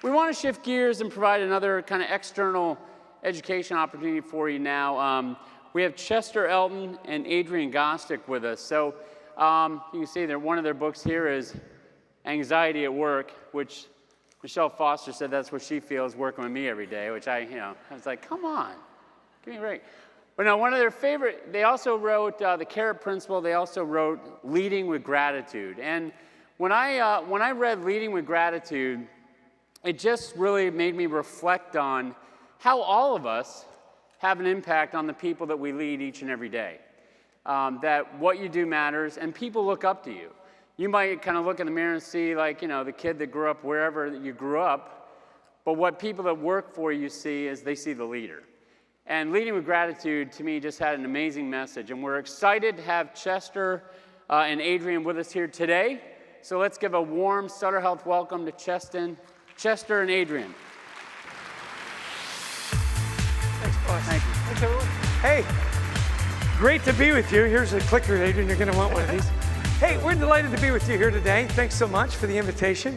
we want to shift gears and provide another kind of external education opportunity for you now. We have Chester Elton and Adrian Gostick with us. So you can see that one of their books here is Anxiety at Work, which Michelle Foster said that's what she feels working with me every day, which I was like, come on, give me a break. But now one of their favorite, they also wrote The Carrot Principle. They also wrote Leading with Gratitude. And when I read Leading with Gratitude, it just really made me reflect on how all of us have an impact on the people that we lead each and every day. That what you do matters, and people look up to you. You might kind of look in the mirror and see, like, the kid that grew up wherever that you grew up, but what people that work for you see is they see the leader. And Leading with Gratitude, to me, just had an amazing message. And we're excited to have Chester and Adrian with us here today. So let's give a warm Sutter Health welcome to Chester and Adrian. Thanks, boss. Thank you. Thanks, everyone. Hey, great to be with you. Here's a clicker, Adrian. You're going to want one of these. Hey, we're delighted to be with you here today. Thanks so much for the invitation.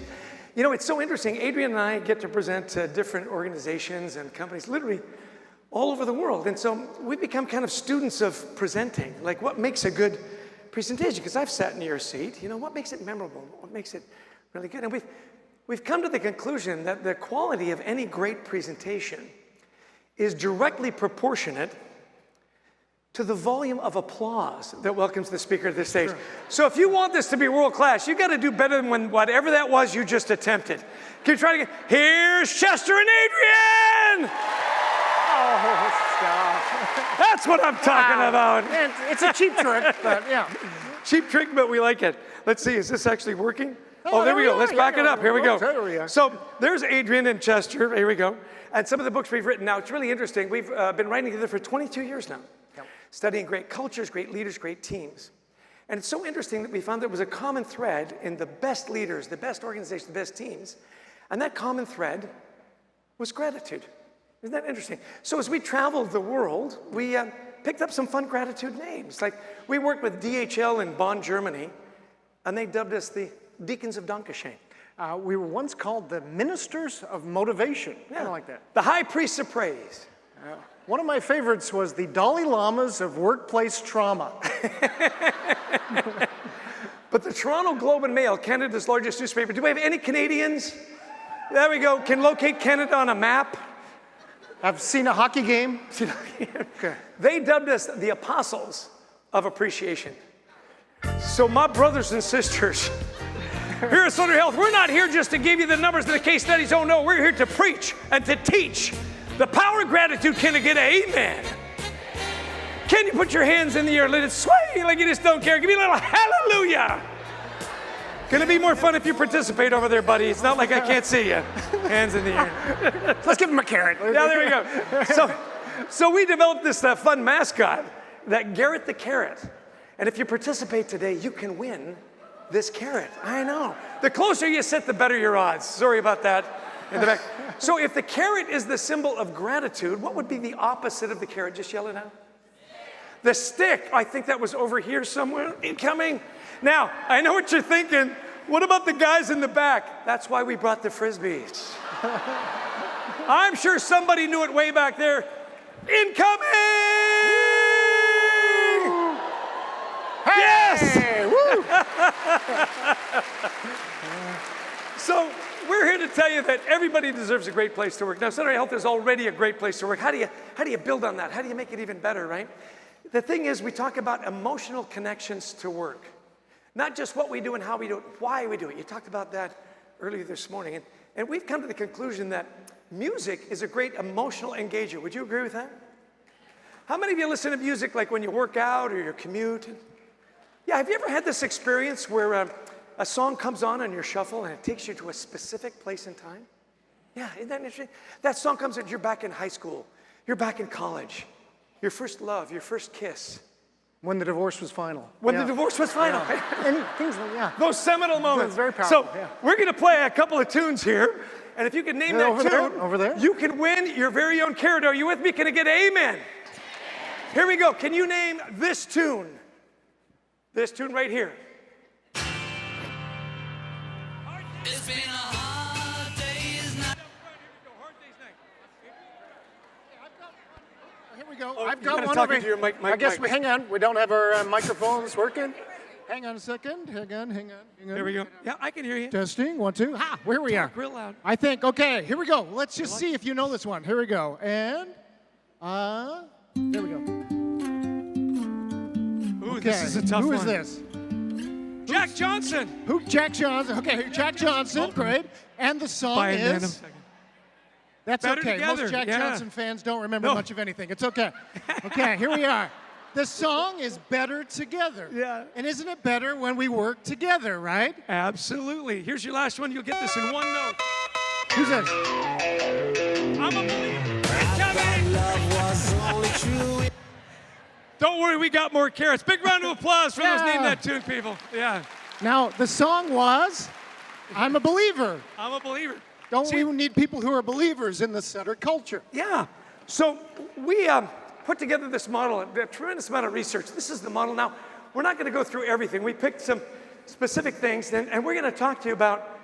It's so interesting. Adrian and I get to present to different organizations and companies, literally all over the world. And so we've become kind of students of presenting, like what makes a good presentation? Because I've sat in your seat. What makes it memorable? What makes it really good? And we've come to the conclusion that the quality of any great presentation is directly proportionate to the volume of applause that welcomes the speaker to the stage. Sure. So if you want this to be world class, you got to do better than whatever that was you just attempted. Can you try it again? Here's Chester and Adrian! Oh, stop. That's what I'm talking about. It's a cheap trick, but yeah. Cheap trick, but we like it. Let's see, is this actually working? Oh, there we go. Let's back it up. Here we go. So there's Adrian and Chester. Here we go. And some of the books we've written now, it's really interesting. We've been writing together for 22 years now, studying great cultures, great leaders, great teams. And it's so interesting that we found there was a common thread in the best leaders, the best organizations, the best teams. And that common thread was gratitude. Isn't that interesting? So as we traveled the world, we picked up some fun gratitude names. Like we worked with DHL in Bonn, Germany, and they dubbed us the Deacons of Dankeschön. We were once called the Ministers of Motivation, kind of like that. The High Priests of Praise. One of my favorites was the Dalai Lamas of Workplace Trauma. But the Toronto Globe and Mail, Canada's largest newspaper, do we have any Canadians? There we go, can locate Canada on a map. I've seen a hockey game. Okay. They dubbed us the Apostles of Appreciation. So my brothers and sisters, here at Sutter Health, we're not here just to give you the numbers and the case studies. Oh no, we're here to preach and to teach the power of gratitude. Can I get an amen? Can you put your hands in the air, let it sway like you just don't care? Give me a little hallelujah. Gonna be more fun if you participate over there, buddy. It's not like I can't see you. Hands in the air. Let's give him a carrot. Yeah, there we go. So we developed this fun mascot, that Garrett the Carrot. And if you participate today, you can win this carrot. I know. The closer you sit, the better your odds. Sorry about that in the back. So if the carrot is the symbol of gratitude, what would be the opposite of the carrot? Just yell it out. The stick. I think that was over here somewhere. Incoming. Now, I know what you're thinking. What about the guys in the back? That's why we brought the Frisbees. I'm sure somebody knew it way back there. Incoming! Hey! Yes! Woo! So we're here to tell you that everybody deserves a great place to work. Now, Sutter Health is already a great place to work. How do you build on that? How do you make it even better, right? The thing is, we talk about emotional connections to work. Not just what we do and how we do it, why we do it. You talked about that earlier this morning. And we've come to the conclusion that music is a great emotional engager. Would you agree with that? How many of you listen to music like when you work out or your commute? Yeah, have you ever had this experience where a song comes on your shuffle and it takes you to a specific place and time? Yeah, isn't that interesting? That song comes on, you're back in high school, you're back in college, your first love, your first kiss. When the divorce was final. When the divorce was final. And things like, yeah. Those seminal moments. Very powerful, So we're going to play a couple of tunes here. And if you can name that tune, over there. You can win your very own carrot. Are you with me? Can I get amen? Here we go. Can you name this tune? This tune right here. It's been a hard day, here we go. Oh, I've you got gotta one talk over into your mic, I guess mic. we hang on. We don't have our microphones working. Hang on a second. Hang on. There we go. Yeah, I can hear you. Testing. 1, 2. Ha! Here we are. Talk real loud. I think. Okay. Here we go. Let's just see if you know this one. Here we go. And there we go. Ooh, this is a tough Who one. is this? Jack Johnson. Who? Jack Johnson. Okay, Jack Johnson. Great. And the song Bye, man. is. That's Better okay. Together, Most Jack yeah. Johnson fans don't remember No. much of anything. It's okay. Okay, here we are. The song is Better Together. Yeah. And isn't it better when we work together, right? Absolutely. Here's your last one. You'll get this in one note. Who's this? I'm a believer. It's coming. Don't worry, we got more carrots. Big round of applause for those Yeah. Name That Tune people. Yeah, Now, the song was I'm a Believer. I'm a believer. Don't See- we need people who are believers in the Sutter culture? Yeah. So we put together this model, a tremendous amount of research. This is the model. Now, we're not going to go through everything. We picked some specific things, and we're going to talk to you about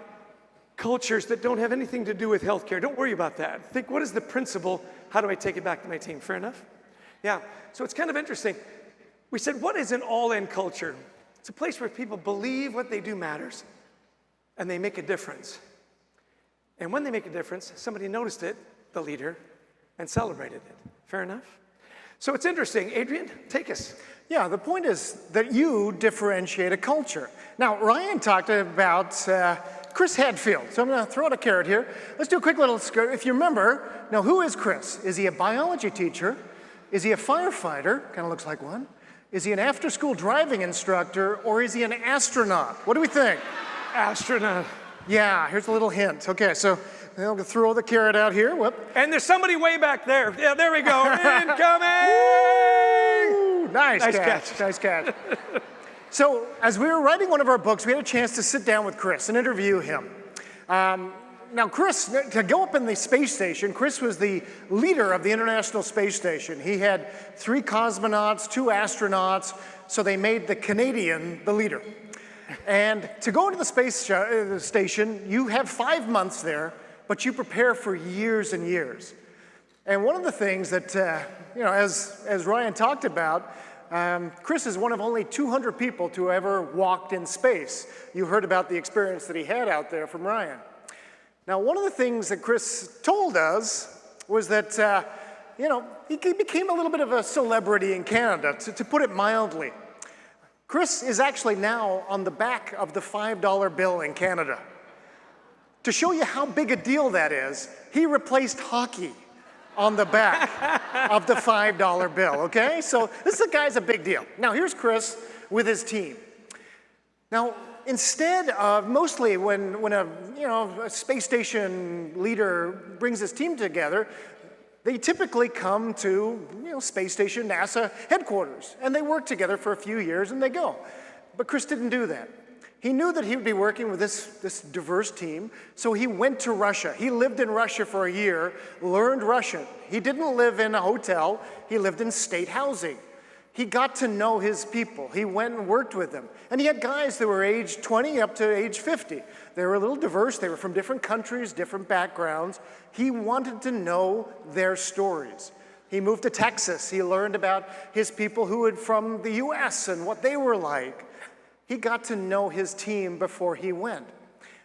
cultures that don't have anything to do with healthcare. Don't worry about that. Think, what is the principle? How do I take it back to my team? Fair enough? Yeah. So it's kind of interesting. We said, what is an all-in culture? It's a place where people believe what they do matters, and they make a difference. And when they make a difference, somebody noticed it, the leader, and celebrated it. Fair enough? So it's interesting. Adrian, take us. Yeah, the point is that you differentiate a culture. Now, Ryan talked about Chris Hadfield, so I'm going to throw out a carrot here. Let's do a quick little skirt. If you remember, now who is Chris? Is he a biology teacher? Is he a firefighter? Kind of looks like one. Is he an after-school driving instructor, or is he an astronaut? What do we think? Astronaut. Yeah, here's a little hint. Okay, so I'll throw the carrot out here. Whoop. And there's somebody way back there. Yeah, there we go. Incoming! Ooh, nice Nice catch. catch. Nice catch. So, as we were writing one of our books, we had a chance to sit down with Chris and interview him. Now, Chris, to go up in the space station, Chris was the leader of the International Space Station. He had 3 cosmonauts, 2 astronauts, so they made the Canadian the leader. And to go into the space station, you have 5 months there, but you prepare for years and years. And one of the things that, as Ryan talked about, Chris is one of only 200 people to ever walked in space. You heard about the experience that he had out there from Ryan. Now, one of the things that Chris told us was that, he became a little bit of a celebrity in Canada, to put it mildly. Chris is actually now on the back of the $5 bill in Canada. To show you how big a deal that is, he replaced hockey on the back of the $5 bill, okay? So this guy's a big deal. Now here's Chris with his team. Now, instead of mostly when a space station leader brings his team together, they typically come to space station NASA headquarters, and they work together for a few years and they go. But Chris didn't do that. He knew that he would be working with this diverse team, so he went to Russia. He lived in Russia for a year, learned Russian. He didn't live in a hotel, he lived in state housing. He got to know his people. He went and worked with them. And he had guys that were age 20 up to age 50. They were a little diverse. They were from different countries, different backgrounds. He wanted to know their stories. He moved to Texas. He learned about his people who had from the US and what they were like. He got to know his team before he went.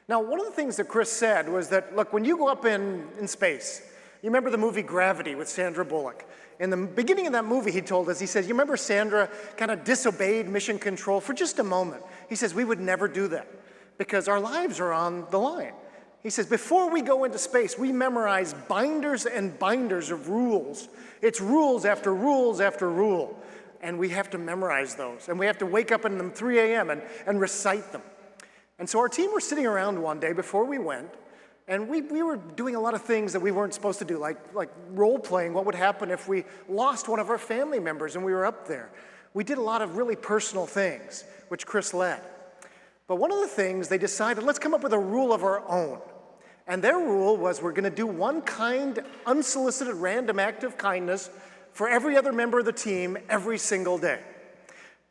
Now, one of the things that Chris said was that, look, when you go up in space, you remember the movie Gravity with Sandra Bullock. In the beginning of that movie, he told us, he says, you remember Sandra kind of disobeyed mission control for just a moment. He says, we would never do that because our lives are on the line. He says, before we go into space, we memorize binders and binders of rules. It's rules after rules after rule. And we have to memorize those. And we have to wake up in them 3 a.m. and recite them. And so our team were sitting around one day before we went, and we were doing a lot of things that we weren't supposed to do, like role-playing what would happen if we lost one of our family members and we were up there. We did a lot of really personal things, which Chris led. But one of the things, they decided, let's come up with a rule of our own. And their rule was we're going to do one kind, unsolicited, random act of kindness for every other member of the team every single day.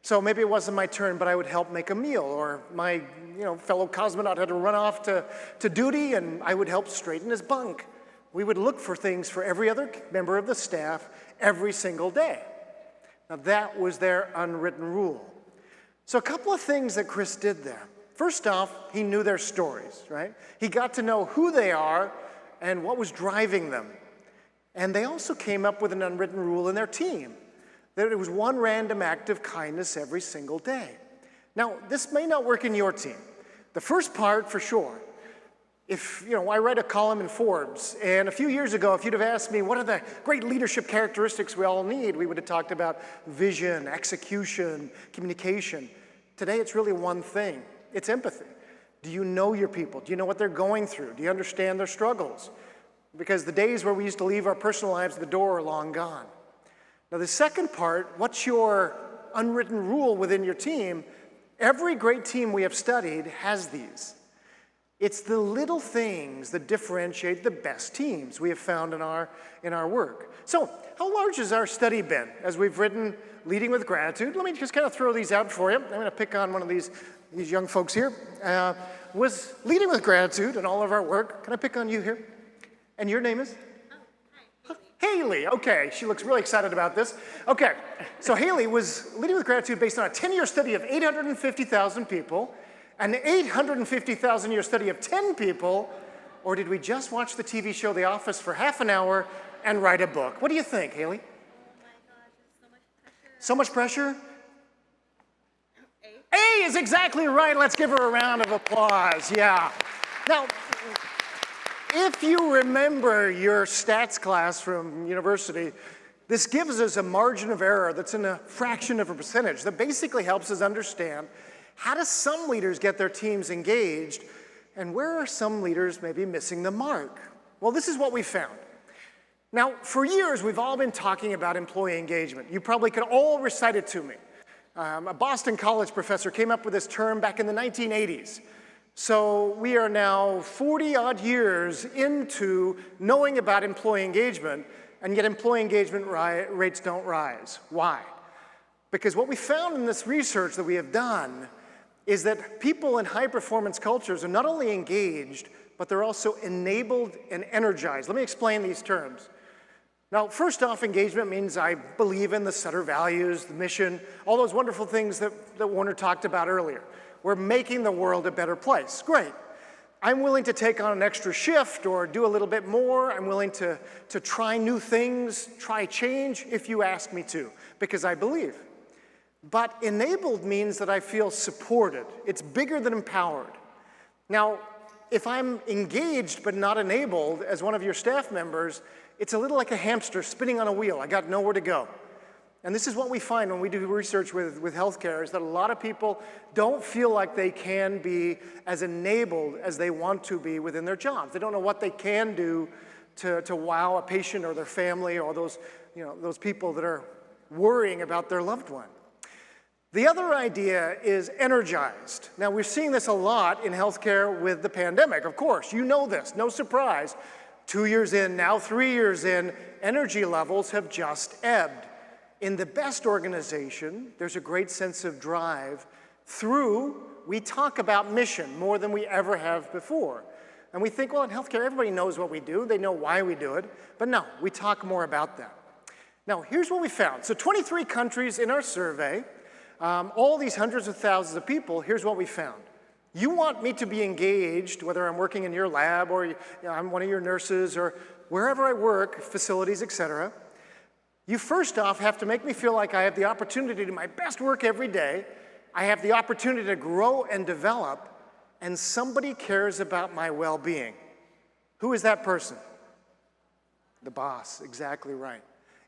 So maybe it wasn't my turn, but I would help make a meal, or my fellow cosmonaut had to run off to duty, and I would help straighten his bunk. We would look for things for every other member of the staff every single day. Now that was their unwritten rule. So a couple of things that Chris did there. First off, he knew their stories, right? He got to know who they are and what was driving them. And they also came up with an unwritten rule in their team, that it was one random act of kindness every single day. Now, this may not work in your team. The first part, for sure. If, I write a column in Forbes, and a few years ago, if you'd have asked me what are the great leadership characteristics we all need, we would have talked about vision, execution, communication. Today, it's really one thing. It's empathy. Do you know your people? Do you know what they're going through? Do you understand their struggles? Because the days where we used to leave our personal lives at the door are long gone. Now, the second part, what's your unwritten rule within your team? Every great team we have studied has these. It's the little things that differentiate the best teams we have found in our work. So, how large has our study been as we've written Leading with Gratitude? Let me just kind of throw these out for you. I'm going to pick on one of these young folks here. Was Leading with Gratitude in all of our work? Can I pick on you here? And your name is? Haley, okay, she looks really excited about this. Okay, so Haley was Leading with Gratitude based on a 10-year study of 850,000 people, an 850,000-year study of 10 people, or did we just watch the TV show The Office for half an hour and write a book? What do you think, Haley? Oh my gosh, so much pressure. So much pressure? A is exactly right. Let's give her a round of applause. Yeah. Now, if you remember your stats class from university, this gives us a margin of error that's in a fraction of a percentage that basically helps us understand how do some leaders get their teams engaged and where are some leaders maybe missing the mark? Well, this is what we found. Now, for years, we've all been talking about employee engagement. You probably could all recite it to me. A Boston College professor came up with this term back in the 1980s. So we are now 40-odd years into knowing about employee engagement, and yet employee engagement rates don't rise. Why? Because what we found in this research that we have done is that people in high-performance cultures are not only engaged, but they're also enabled and energized. Let me explain these terms. Now, first off, engagement means I believe in the Sutter values, the mission, all those wonderful things that Warner talked about earlier. We're making the world a better place. Great. I'm willing to take on an extra shift or do a little bit more. I'm willing to try new things, try change if you ask me to, because I believe. But enabled means that I feel supported. It's bigger than empowered. Now, if I'm engaged but not enabled as one of your staff members, it's a little like a hamster spinning on a wheel. I got nowhere to go. And this is what we find when we do research with healthcare, is that a lot of people don't feel like they can be as enabled as they want to be within their jobs. They don't know what they can do to wow a patient or their family or those people that are worrying about their loved one. The other idea is energized. Now, we're seeing this a lot in healthcare with the pandemic. Of course, you know this, no surprise. 2 years in, now 3 years in, energy levels have just ebbed. In the best organization, there's a great sense of drive we talk about mission more than we ever have before. And we think, well, in healthcare, everybody knows what we do. They know why we do it. But no, we talk more about that. Now, here's what we found. So 23 countries in our survey, all these hundreds of thousands of people, here's what we found. You want me to be engaged, whether I'm working in your lab or I'm one of your nurses or wherever I work, facilities, et cetera. You first off have to make me feel like I have the opportunity to do my best work every day. I have the opportunity to grow and develop, and somebody cares about my well-being. Who is that person? The boss, exactly right.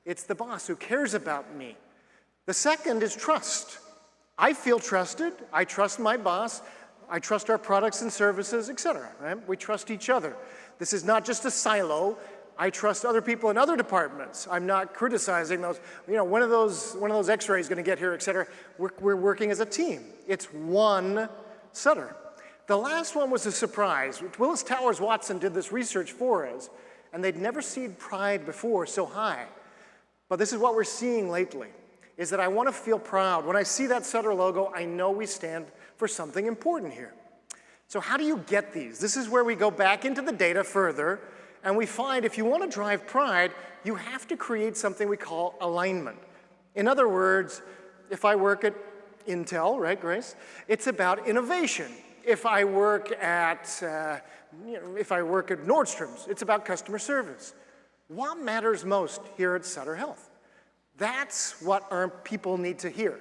It's the boss who cares about me. The second is trust. I feel trusted. I trust my boss. I trust our products and services, et cetera, right? We trust each other. This is not just a silo. I trust other people in other departments. I'm not criticizing those. One of those X-rays going to get here, et cetera. We're working as a team. It's one Sutter. The last one was a surprise. Willis Towers Watson did this research for us, and they'd never seen pride before so high. But this is what we're seeing lately, is that I want to feel proud. When I see that Sutter logo, I know we stand for something important here. So how do you get these? This is where we go back into the data further, And we find if you want to drive pride, you have to create something we call alignment. In other words, if I work at Intel, right, Grace? It's about innovation. If I work at Nordstrom's, it's about customer service. What matters most here at Sutter Health? That's what our people need to hear.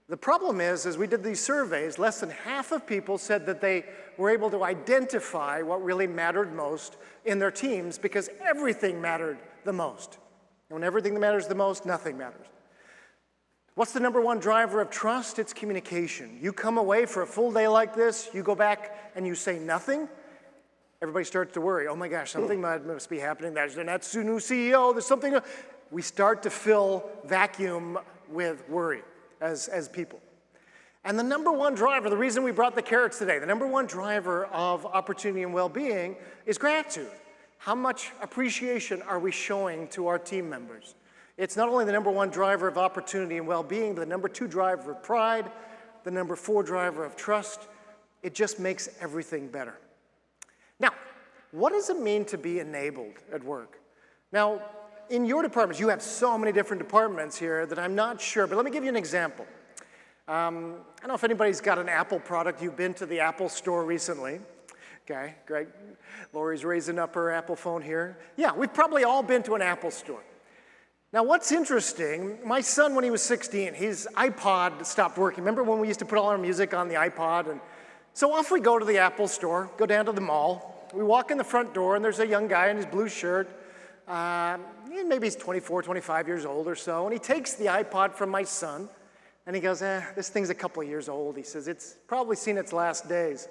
The problem is, as we did these surveys, less than half of people said that they were able to identify what really mattered most in their teams because everything mattered the most. And when everything matters the most, nothing matters. What's the number one driver of trust? It's communication. You come away for a full day like this, you go back and you say nothing, everybody starts to worry. Oh my gosh, something must be happening. That's the new CEO, there's something. We start to fill vacuum with worry as people. And the number one driver, the reason we brought the carrots today, the number one driver of opportunity and well-being is gratitude. How much appreciation are we showing to our team members? It's not only the number one driver of opportunity and well-being, but the number two driver of pride, the number four driver of trust. It just makes everything better. Now, what does it mean to be enabled at work? Now, in your departments, you have so many different departments here that I'm not sure, but let me give you an example. I don't know if anybody's got an Apple product. You've been to the Apple store recently. Okay, great. Lori's raising up her Apple phone here. Yeah, we've probably all been to an Apple store. Now, what's interesting, my son, when he was 16, his iPod stopped working. Remember when we used to put all our music on the iPod? And so off we go to the Apple store, go down to the mall. We walk in the front door, and there's a young guy in his blue shirt. Maybe he's 24, 25 years old or so, and he takes the iPod from my son, and he goes, this thing's a couple of years old. He says, it's probably seen its last days.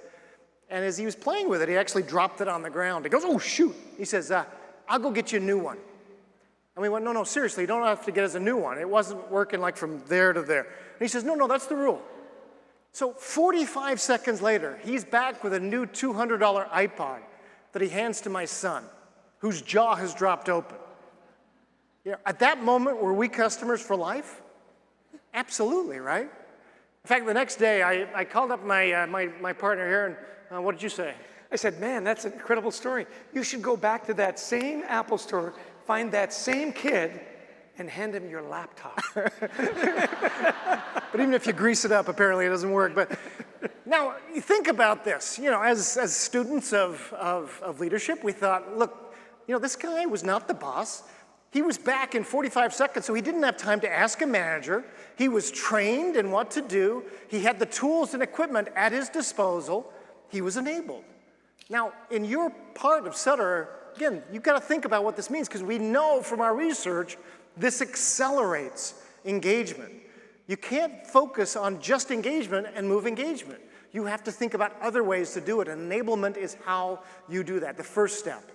And as he was playing with it, he actually dropped it on the ground. He goes, oh, shoot. He says, I'll go get you a new one. And we went, no, seriously, you don't have to get us a new one. It wasn't working like from there to there. And he says, no, that's the rule. So 45 seconds later, he's back with a new $200 iPod that he hands to my son, whose jaw has dropped open. You know, at that moment, were we customers for life? Absolutely, right? In fact, the next day, I called up my partner here, and what did you say? I said, man, that's an incredible story. You should go back to that same Apple store, find that same kid, and hand him your laptop. But even if you grease it up, apparently it doesn't work. But now, you think about this. You know, as students of leadership, we thought, look, you know, this guy was not the boss. He was back in 45 seconds, so he didn't have time to ask a manager. He was trained in what to do. He had the tools and equipment at his disposal. He was enabled. Now, in your part of Sutter, again, you've got to think about what this means, because we know from our research this accelerates engagement. You can't focus on just engagement and move engagement. You have to think about other ways to do it. Enablement is how you do that, the first step.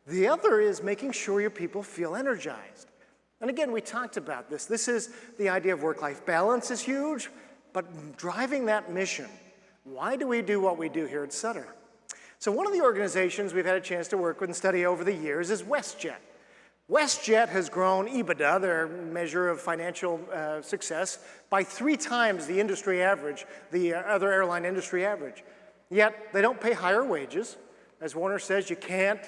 The other is making sure your people feel energized. And again, we talked about this. This is the idea of work-life balance is huge, but driving that mission. Why do we do what we do here at Sutter? So one of the organizations we've had a chance to work with and study over the years is WestJet. WestJet has grown EBITDA, their measure of financial success, by 3 times the industry average, the other airline industry average. Yet they don't pay higher wages. As Warner says, you can't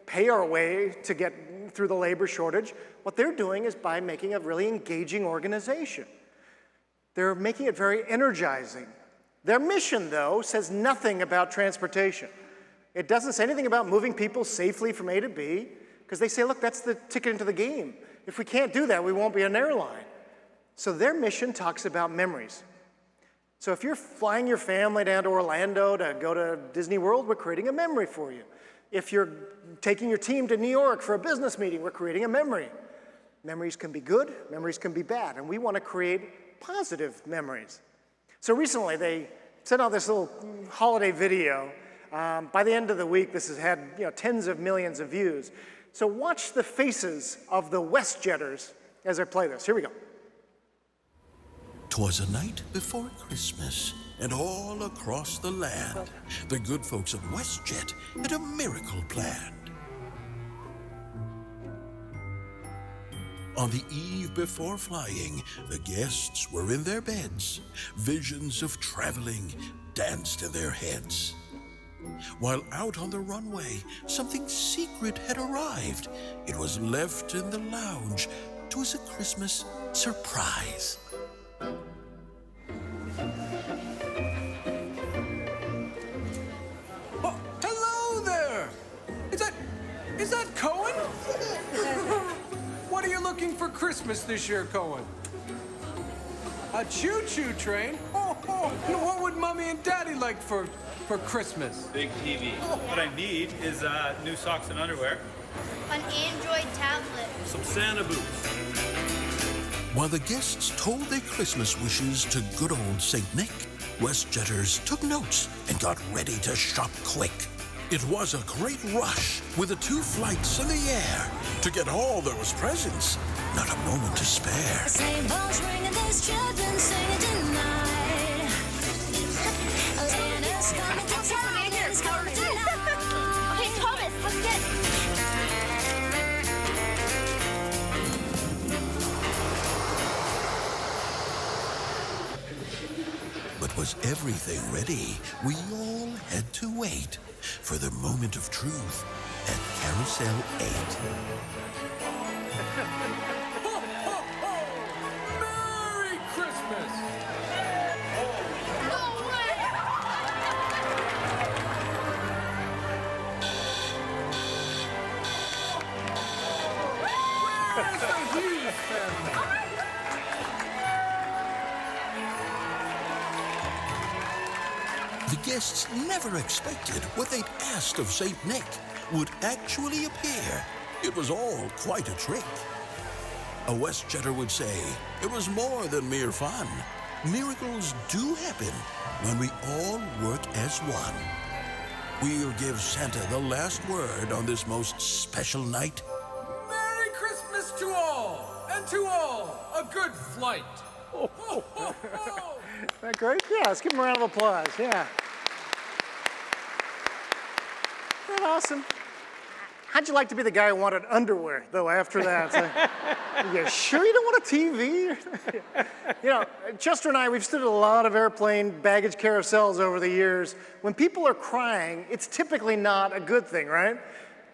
pay our way to get through the labor shortage. What they're doing is by making a really engaging organization. They're making it very energizing. Their mission, though, says nothing about transportation. It doesn't say anything about moving people safely from A to B, because they say, look, that's the ticket into the game. If we can't do that, we won't be an airline. So their mission talks about memories. So if you're flying your family down to Orlando to go to Disney World, we're creating a memory for you. If you're taking your team to New York for a business meeting, we're creating a memory. Memories can be good, memories can be bad, and we want to create positive memories. So recently, they sent out this little holiday video. By the end of the week, this has had tens of millions of views. So watch the faces of the WestJetters as I play this. Here we go. 'Twas a night before Christmas, and all across the land, the good folks of WestJet had a miracle planned. On the eve before flying, the guests were in their beds. Visions of traveling danced in their heads. While out on the runway, something secret had arrived. It was left in the lounge. It was a Christmas surprise. Oh, hello there! Is that Cohen? What are you looking for Christmas this year, Cohen? A choo-choo train? And what would Mommy and Daddy like for Christmas? Big TV. What I need is new socks and underwear. An Android tablet. Some Santa boots. While the guests told their Christmas wishes to good old St. Nick, WestJetters took notes and got ready to shop quick. It was a great rush with the 2 flights in the air to get all those presents. Not a moment to spare. Same bells ringing, there's children singing tonight. Santa's coming to town, he's coming tonight. Okay, Thomas, let's get. But was everything ready? We all had to wait for the moment of truth at Carousel 8. Ho, ho, ho! Merry Christmas! No way! Where's the Hughes family? The guests never expected what they'd asked of St. Nick would actually appear. It was all quite a trick. A WestJetter would say it was more than mere fun. Miracles do happen when we all work as one. We'll give Santa the last word on this most special night. Merry Christmas to all, and to all, a good flight. Ho, ho, ho! Isn't that great? Yeah, let's give him a round of applause. Yeah. Isn't that awesome? How'd you like to be the guy who wanted underwear, though, after that? It's like, you sure you don't want a TV? You know, Chester and I, we've stood at a lot of airplane baggage carousels over the years. When people are crying, it's typically not a good thing, right?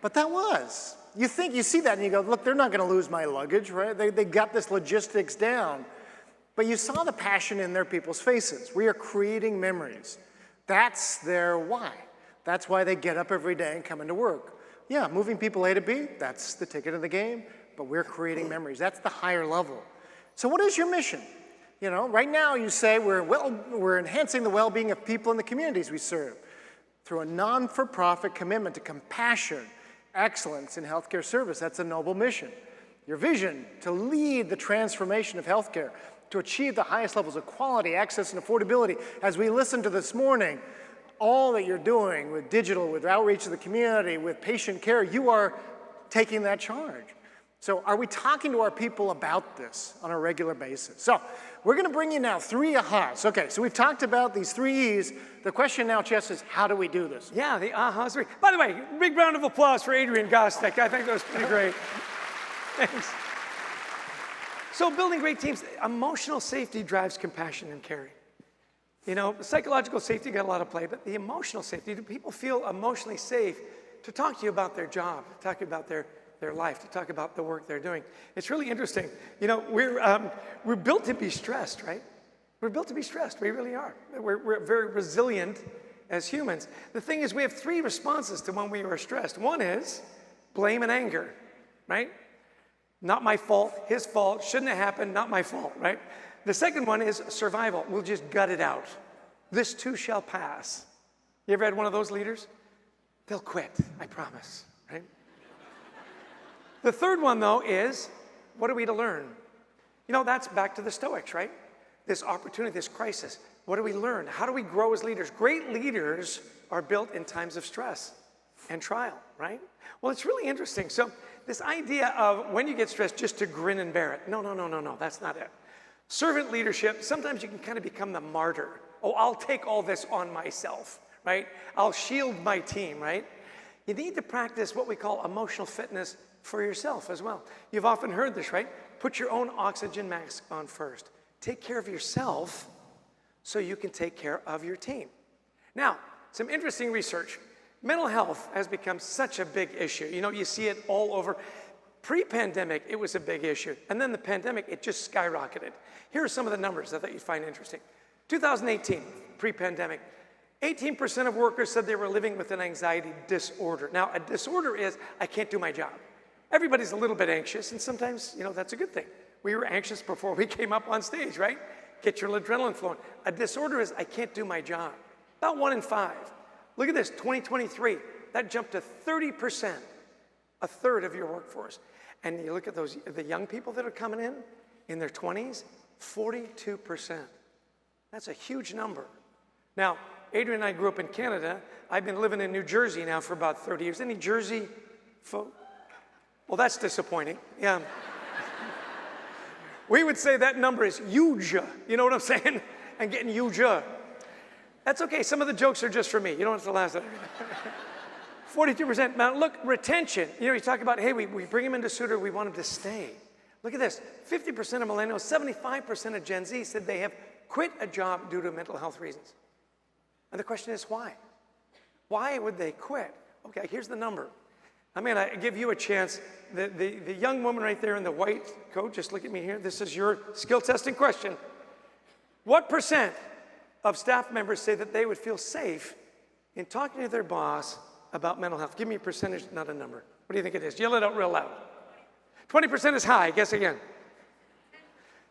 But that was. You see that and you go, look, they're not going to lose my luggage, right? They got this logistics down. But you saw the passion in their people's faces. We are creating memories. That's their why. That's why they get up every day and come into work. Yeah, moving people A to B, that's the ticket of the game, but we're creating memories. That's the higher level. So what is your mission? You know, right now you say we're enhancing the well-being of people in the communities we serve through a non-for-profit commitment to compassion, excellence in healthcare service. That's a noble mission. Your vision to lead the transformation of healthcare, to achieve the highest levels of quality, access, and affordability. As we listened to this morning, all that you're doing with digital, with outreach to the community, with patient care, you are taking that charge. So are we talking to our people about this on a regular basis? So we're going to bring you now 3 ahas. Okay, so we've talked about these 3 E's. The question now, Chess, is how do we do this? Yeah, the ahas. By the way, big round of applause for Adrian Gostek. I think that was pretty great. Thanks. So building great teams, emotional safety drives compassion and caring. You know, psychological safety got a lot of play, but the emotional safety, do people feel emotionally safe to talk to you about their job, to talk about their life, to talk about the work they're doing? It's really interesting. You know, we're built to be stressed, right? We're built to be stressed. We really are. We're very resilient as humans. The thing is, we have 3 responses to when we are stressed. One is blame and anger, right? Not my fault, his fault, shouldn't have happened, not my fault, right? The second one is survival. We'll just gut it out. This too shall pass. You ever had one of those leaders? They'll quit, I promise, right? The third one, though, is what are we to learn? You know, that's back to the Stoics, right? This opportunity, this crisis. What do we learn? How do we grow as leaders? Great leaders are built in times of stress and trial, right? Well, it's really interesting. So this idea of when you get stressed, just to grin and bear it. No, that's not it. Servant leadership, sometimes you can kind of become the martyr. Oh, I'll take all this on myself, right? I'll shield my team, right? You need to practice what we call emotional fitness for yourself as well. You've often heard this, right? Put your own oxygen mask on first. Take care of yourself so you can take care of your team. Now, some interesting research. Mental health has become such a big issue. You know, you see it all over. Pre-pandemic, it was a big issue. And then the pandemic, it just skyrocketed. Here are some of the numbers I thought you'd find interesting. 2018, pre-pandemic, 18% of workers said they were living with an anxiety disorder. Now, a disorder is, I can't do my job. Everybody's a little bit anxious, and sometimes, you know, that's a good thing. We were anxious before we came up on stage, right? Get your adrenaline flowing. A disorder is, I can't do my job. About 1 in 5. Look at this, 2023, that jumped to 30%, a third of your workforce. And you look at those, the young people that are coming in their 20s, 42%. That's a huge number. Now, Adrian and I grew up in Canada. I've been living in New Jersey now for about 30 years. Any Jersey folk? Well, that's disappointing. Yeah. We would say that number is huge. You know what I'm saying? I'm getting huge. That's okay. Some of the jokes are just for me. You don't have to laugh at it. 42%. Now, look, retention. You know, you talk about, hey, we bring them into Suter, we want them to stay. Look at this. 50% of millennials, 75% of Gen Z said they have quit a job due to mental health reasons. And the question is, why? Why would they quit? Okay, here's the number. I'm going to give you a chance. The young woman right there in the white coat, just look at me here. This is your skill testing question. What percent of staff members say that they would feel safe in talking to their boss about mental health? Give me a percentage, not a number. What do you think it is? Yell it out real loud. 20% is high. Guess again.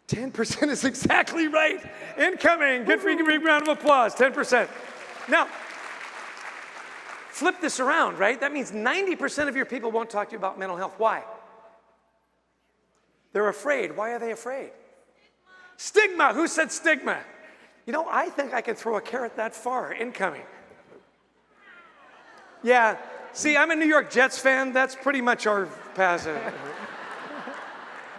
10% is exactly right. Incoming. Good for you. Big round of applause. 10%. Now, flip this around, right? That means 90% of your people won't talk to you about mental health. Why? They're afraid. Why are they afraid? Stigma. Who said stigma? You know, I think I could throw a carrot that far. Incoming. Yeah. See, I'm a New York Jets fan. That's pretty much our passive.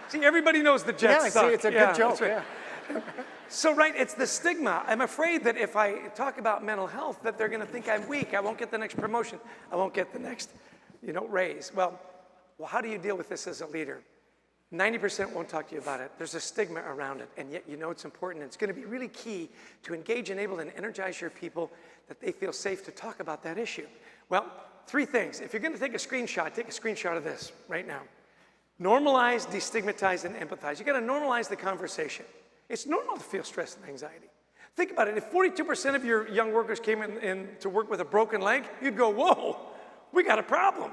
See, everybody knows the Jets Yeah, suck. see, it's a good joke. Right. Yeah. So, right, it's the stigma. I'm afraid that if I talk about mental health, that they're going to think I'm weak. I won't get the next promotion. I won't get the next, raise. Well, how do you deal with this as a leader? 90% won't talk to you about it. There's a stigma around it, and yet you know it's important. It's going to be really key to engage, enable, and energize your people that they feel safe to talk about that issue. Well, 3 things. If you're going to take a screenshot of this right now. Normalize, destigmatize, and empathize. You got to normalize the conversation. It's normal to feel stress and anxiety. Think about it. If 42% of your young workers came in to work with a broken leg, you'd go, whoa, we got a problem.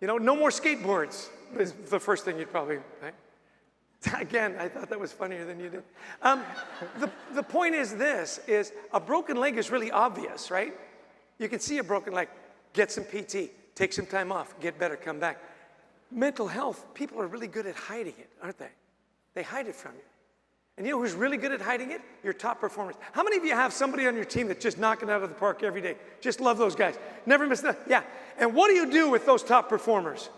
No more skateboards is the first thing you'd probably, right? Again, I thought that was funnier than you did. The point is this, is a broken leg is really obvious, right? You can see a broken leg, get some PT, take some time off, get better, come back. Mental health, people are really good at hiding it, aren't they? They hide it from you. And you know who's really good at hiding it? Your top performers. How many of you have somebody on your team that's just knocking it out of the park every day? Just love those guys. Never miss that. Yeah. And what do you do with those top performers?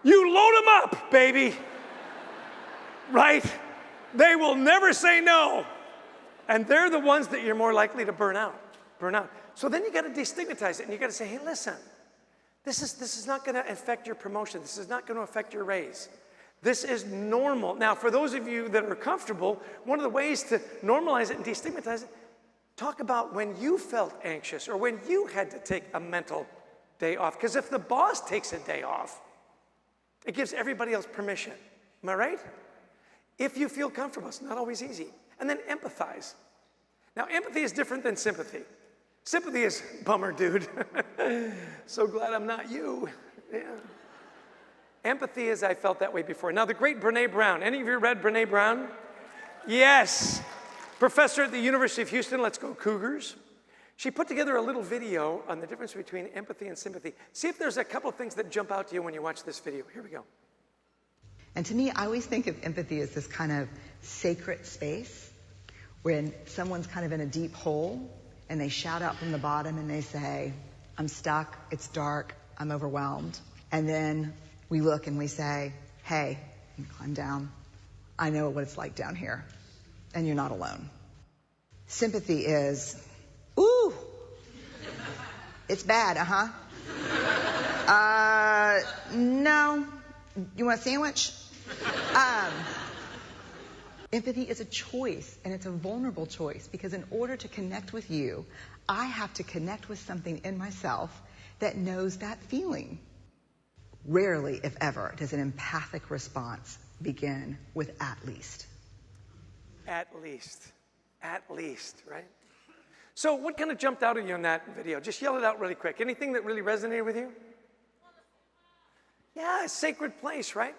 You load them up, baby. Right? They will never say no. And they're the ones that you're more likely to burn out. So then you got to destigmatize it, and you got to say, hey, listen. This is not going to affect your promotion. This is not going to affect your raise. This is normal. Now, for those of you that are comfortable, one of the ways to normalize it and destigmatize it, talk about when you felt anxious or when you had to take a mental day off. Because if the boss takes a day off, it gives everybody else permission. Am I right? If you feel comfortable, it's not always easy. And then empathize. Now, empathy is different than sympathy. Sympathy is, bummer, dude. So glad I'm not you. Yeah. Empathy is, I felt that way before. Now, the great Brene Brown. Any of you read Brene Brown? Yes. Professor at the University of Houston. Let's go Cougars. She put together a little video on the difference between empathy and sympathy. See if there's a couple of things that jump out to you when you watch this video. Here we go. And to me, I always think of empathy as this kind of sacred space when someone's kind of in a deep hole and they shout out from the bottom and they say, I'm stuck, it's dark, I'm overwhelmed. And then we look and we say, hey, you climb down. I know what it's like down here. And you're not alone. Sympathy is, ooh, it's bad, No. You want a sandwich? Empathy is a choice, and it's a vulnerable choice, because in order to connect with you, I have to connect with something in myself that knows that feeling. Rarely, if ever, does an empathic response begin with "at least." At least, right? So what kind of jumped out at you in that video? Just yell it out really quick. Anything that really resonated with you? Yeah, a sacred place, right?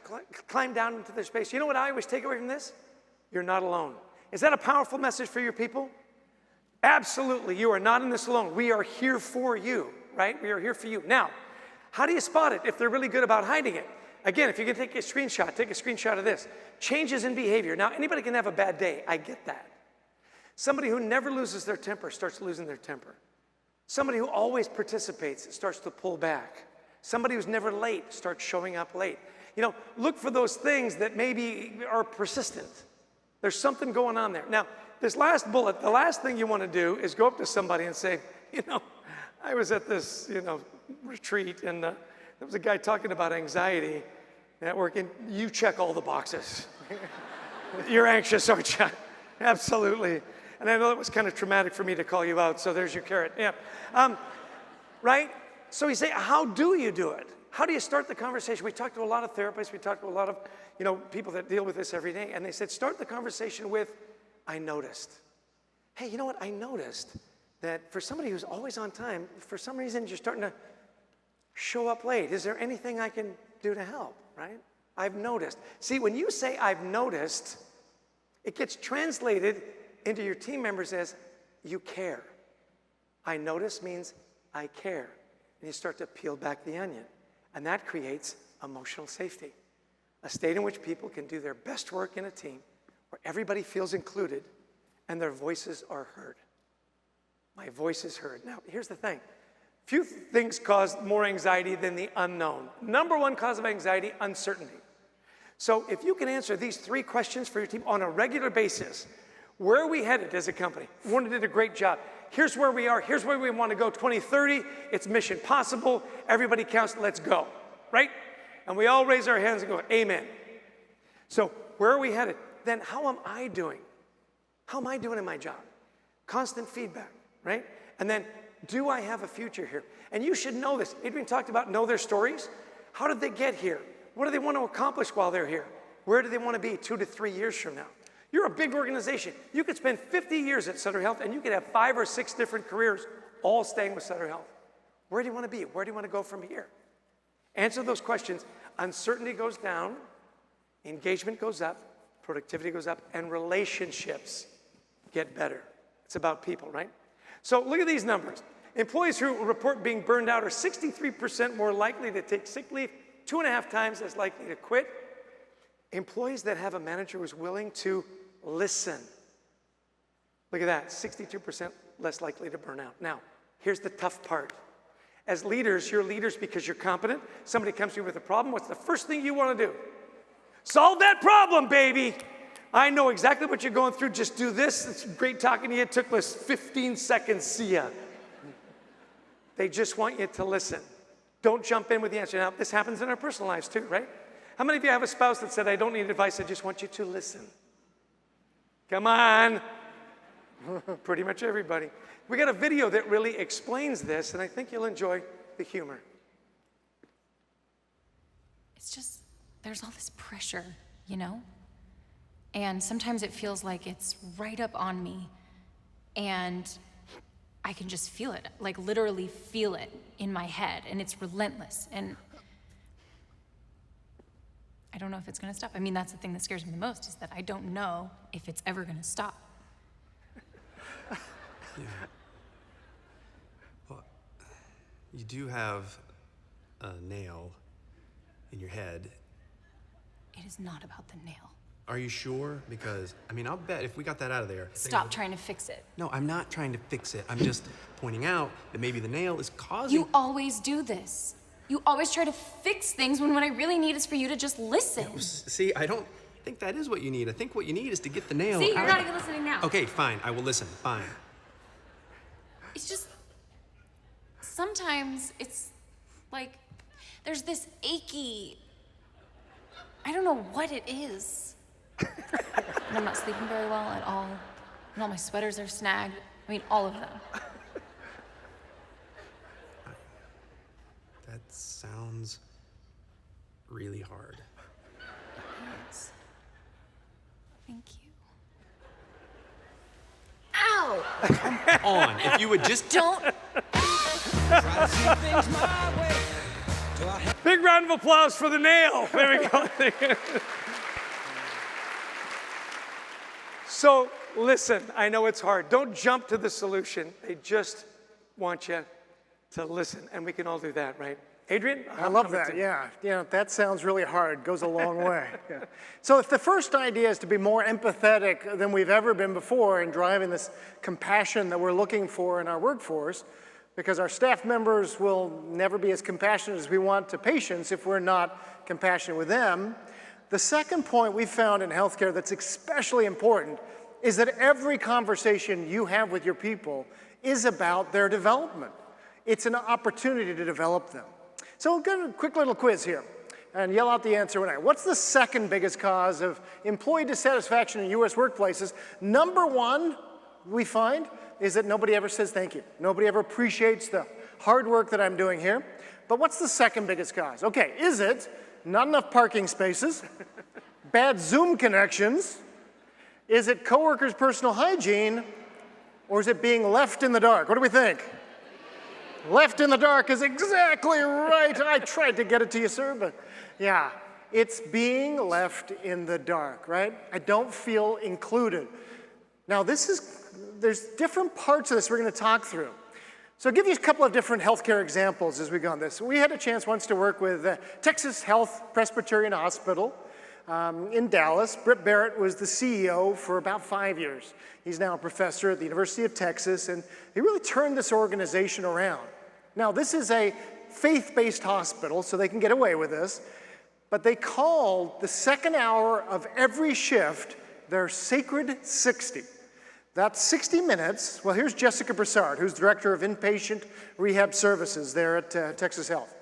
Climb down into their space. You know what I always take away from this? You're not alone. Is that a powerful message for your people? Absolutely, you are not in this alone. We are here for you, right? We are here for you. Now, how do you spot it if they're really good about hiding it? Again, if you can take a screenshot of this. Changes in behavior. Now, anybody can have a bad day. I get that. Somebody who never loses their temper starts losing their temper. Somebody who always participates starts to pull back. Somebody who's never late starts showing up late. You know, look for those things that maybe are persistent. There's something going on there. Now, this last bullet, the last thing you want to do is go up to somebody and say, you know, I was at this, retreat, and there was a guy talking about anxiety at work, and you check all the boxes. You're anxious, aren't you? Absolutely. And I know it was kind of traumatic for me to call you out, so there's your carrot. Yeah. Right? So you say, how do you do it? How do you start the conversation? We talked to a lot of therapists. We talked to a lot of, people that deal with this every day. And they said, start the conversation with, I noticed. Hey, you know what? I noticed that for somebody who's always on time, for some reason you're starting to show up late. Is there anything I can do to help, right? I've noticed. See, when you say I've noticed, it gets translated into your team members as you care. I notice means I care. And you start to peel back the onion. And that creates emotional safety. A state in which people can do their best work in a team where everybody feels included and their voices are heard. My voice is heard. Now, here's the thing. Few things cause more anxiety than the unknown. Number one cause of anxiety, uncertainty. So if you can answer these 3 questions for your team on a regular basis, where are we headed as a company? Warner did a great job. Here's where we are. Here's where we want to go. 2030, it's mission possible. Everybody counts. Let's go, right? And we all raise our hands and go, amen. So where are we headed? Then how am I doing? How am I doing in my job? Constant feedback, right? And then, do I have a future here? And you should know this. Adrian talked about know their stories. How did they get here? What do they want to accomplish while they're here? Where do they want to be 2 to 3 years from now? You're a big organization. You could spend 50 years at Sutter Health and you could have 5 or 6 different careers all staying with Sutter Health. Where do you want to be? Where do you want to go from here? Answer those questions. Uncertainty goes down, engagement goes up, productivity goes up, and relationships get better. It's about people, right? So look at these numbers. Employees who report being burned out are 63% more likely to take sick leave, 2.5 times as likely to quit. Employees that have a manager who's willing to listen. Look at that, 62% less likely to burn out. Now, here's the tough part. As leaders, you're leaders because you're competent. Somebody comes to you with a problem, what's the first thing you want to do? Solve that problem, baby. I know exactly what you're going through. Just do this. It's great talking to you. It took us 15 seconds. See ya. They just want you to listen. Don't jump in with the answer. Now, this happens in our personal lives too, right? How many of you have a spouse that said, I don't need advice, I just want you to listen? Come on. Pretty much everybody. We got a video that really explains this, and I think you'll enjoy the humor. It's just, there's all this pressure, And sometimes it feels like it's right up on me, and I can just feel it, like literally feel it in my head, and it's relentless, and I don't know if it's gonna stop. I mean, that's the thing that scares me the most, is that I don't know if it's ever gonna stop. Yeah. Well, you do have a nail in your head. It is not about the nail. Are you sure? Because, I'll bet if we got that out of there... Stop trying to fix it. No, I'm not trying to fix it. I'm just pointing out that maybe the nail is causing... You always do this. You always try to fix things when what I really need is for you to just listen. Yeah, see, I don't think that is what you need. I think what you need is to get the nail See, out. you're not even listening now. Okay, fine. I will listen. Fine. It's just... Sometimes it's like there's this achy... I don't know what it is. And I'm not sleeping very well at all. And all my sweaters are snagged. I mean, all of them. That sounds really hard. Yes. Thank you. Ow! Come on, if you would just Don't. Big round of applause for the nail. There we go. So listen, I know it's hard. Don't jump to the solution. They just want you to listen, and we can all do that, right? Adrian? I love that, yeah. Yeah, that sounds really hard, goes a long way. Yeah. So if the first idea is to be more empathetic than we've ever been before in driving this compassion that we're looking for in our workforce, because our staff members will never be as compassionate as we want to patients if we're not compassionate with them, the second point we found in healthcare that's especially important is that every conversation you have with your people is about their development. It's an opportunity to develop them. So we'll get a quick little quiz here and yell out the answer when I. What's the second biggest cause of employee dissatisfaction in US workplaces? Number one, we find, is that nobody ever says thank you. Nobody ever appreciates the hard work that I'm doing here. But what's the second biggest cause? Okay, is it not enough parking spaces, bad Zoom connections, is it coworkers' personal hygiene, or is it being left in the dark? What do we think? Left in the dark is exactly right. I tried to get it to you, sir, but yeah, it's being left in the dark, right? I don't feel included. Now there's different parts of this we're going to talk through. So I'll give you a couple of different healthcare examples as we go on this. We had a chance once to work with Texas Health Presbyterian Hospital in Dallas. Britt Barrett was the CEO for about 5 years. He's now a professor at the University of Texas, and he really turned this organization around. Now, this is a faith-based hospital, so they can get away with this, but they called the second hour of every shift their Sacred 60. That's 60 minutes. Well, here's Jessica Broussard, who's Director of Inpatient Rehab Services there at Texas Health.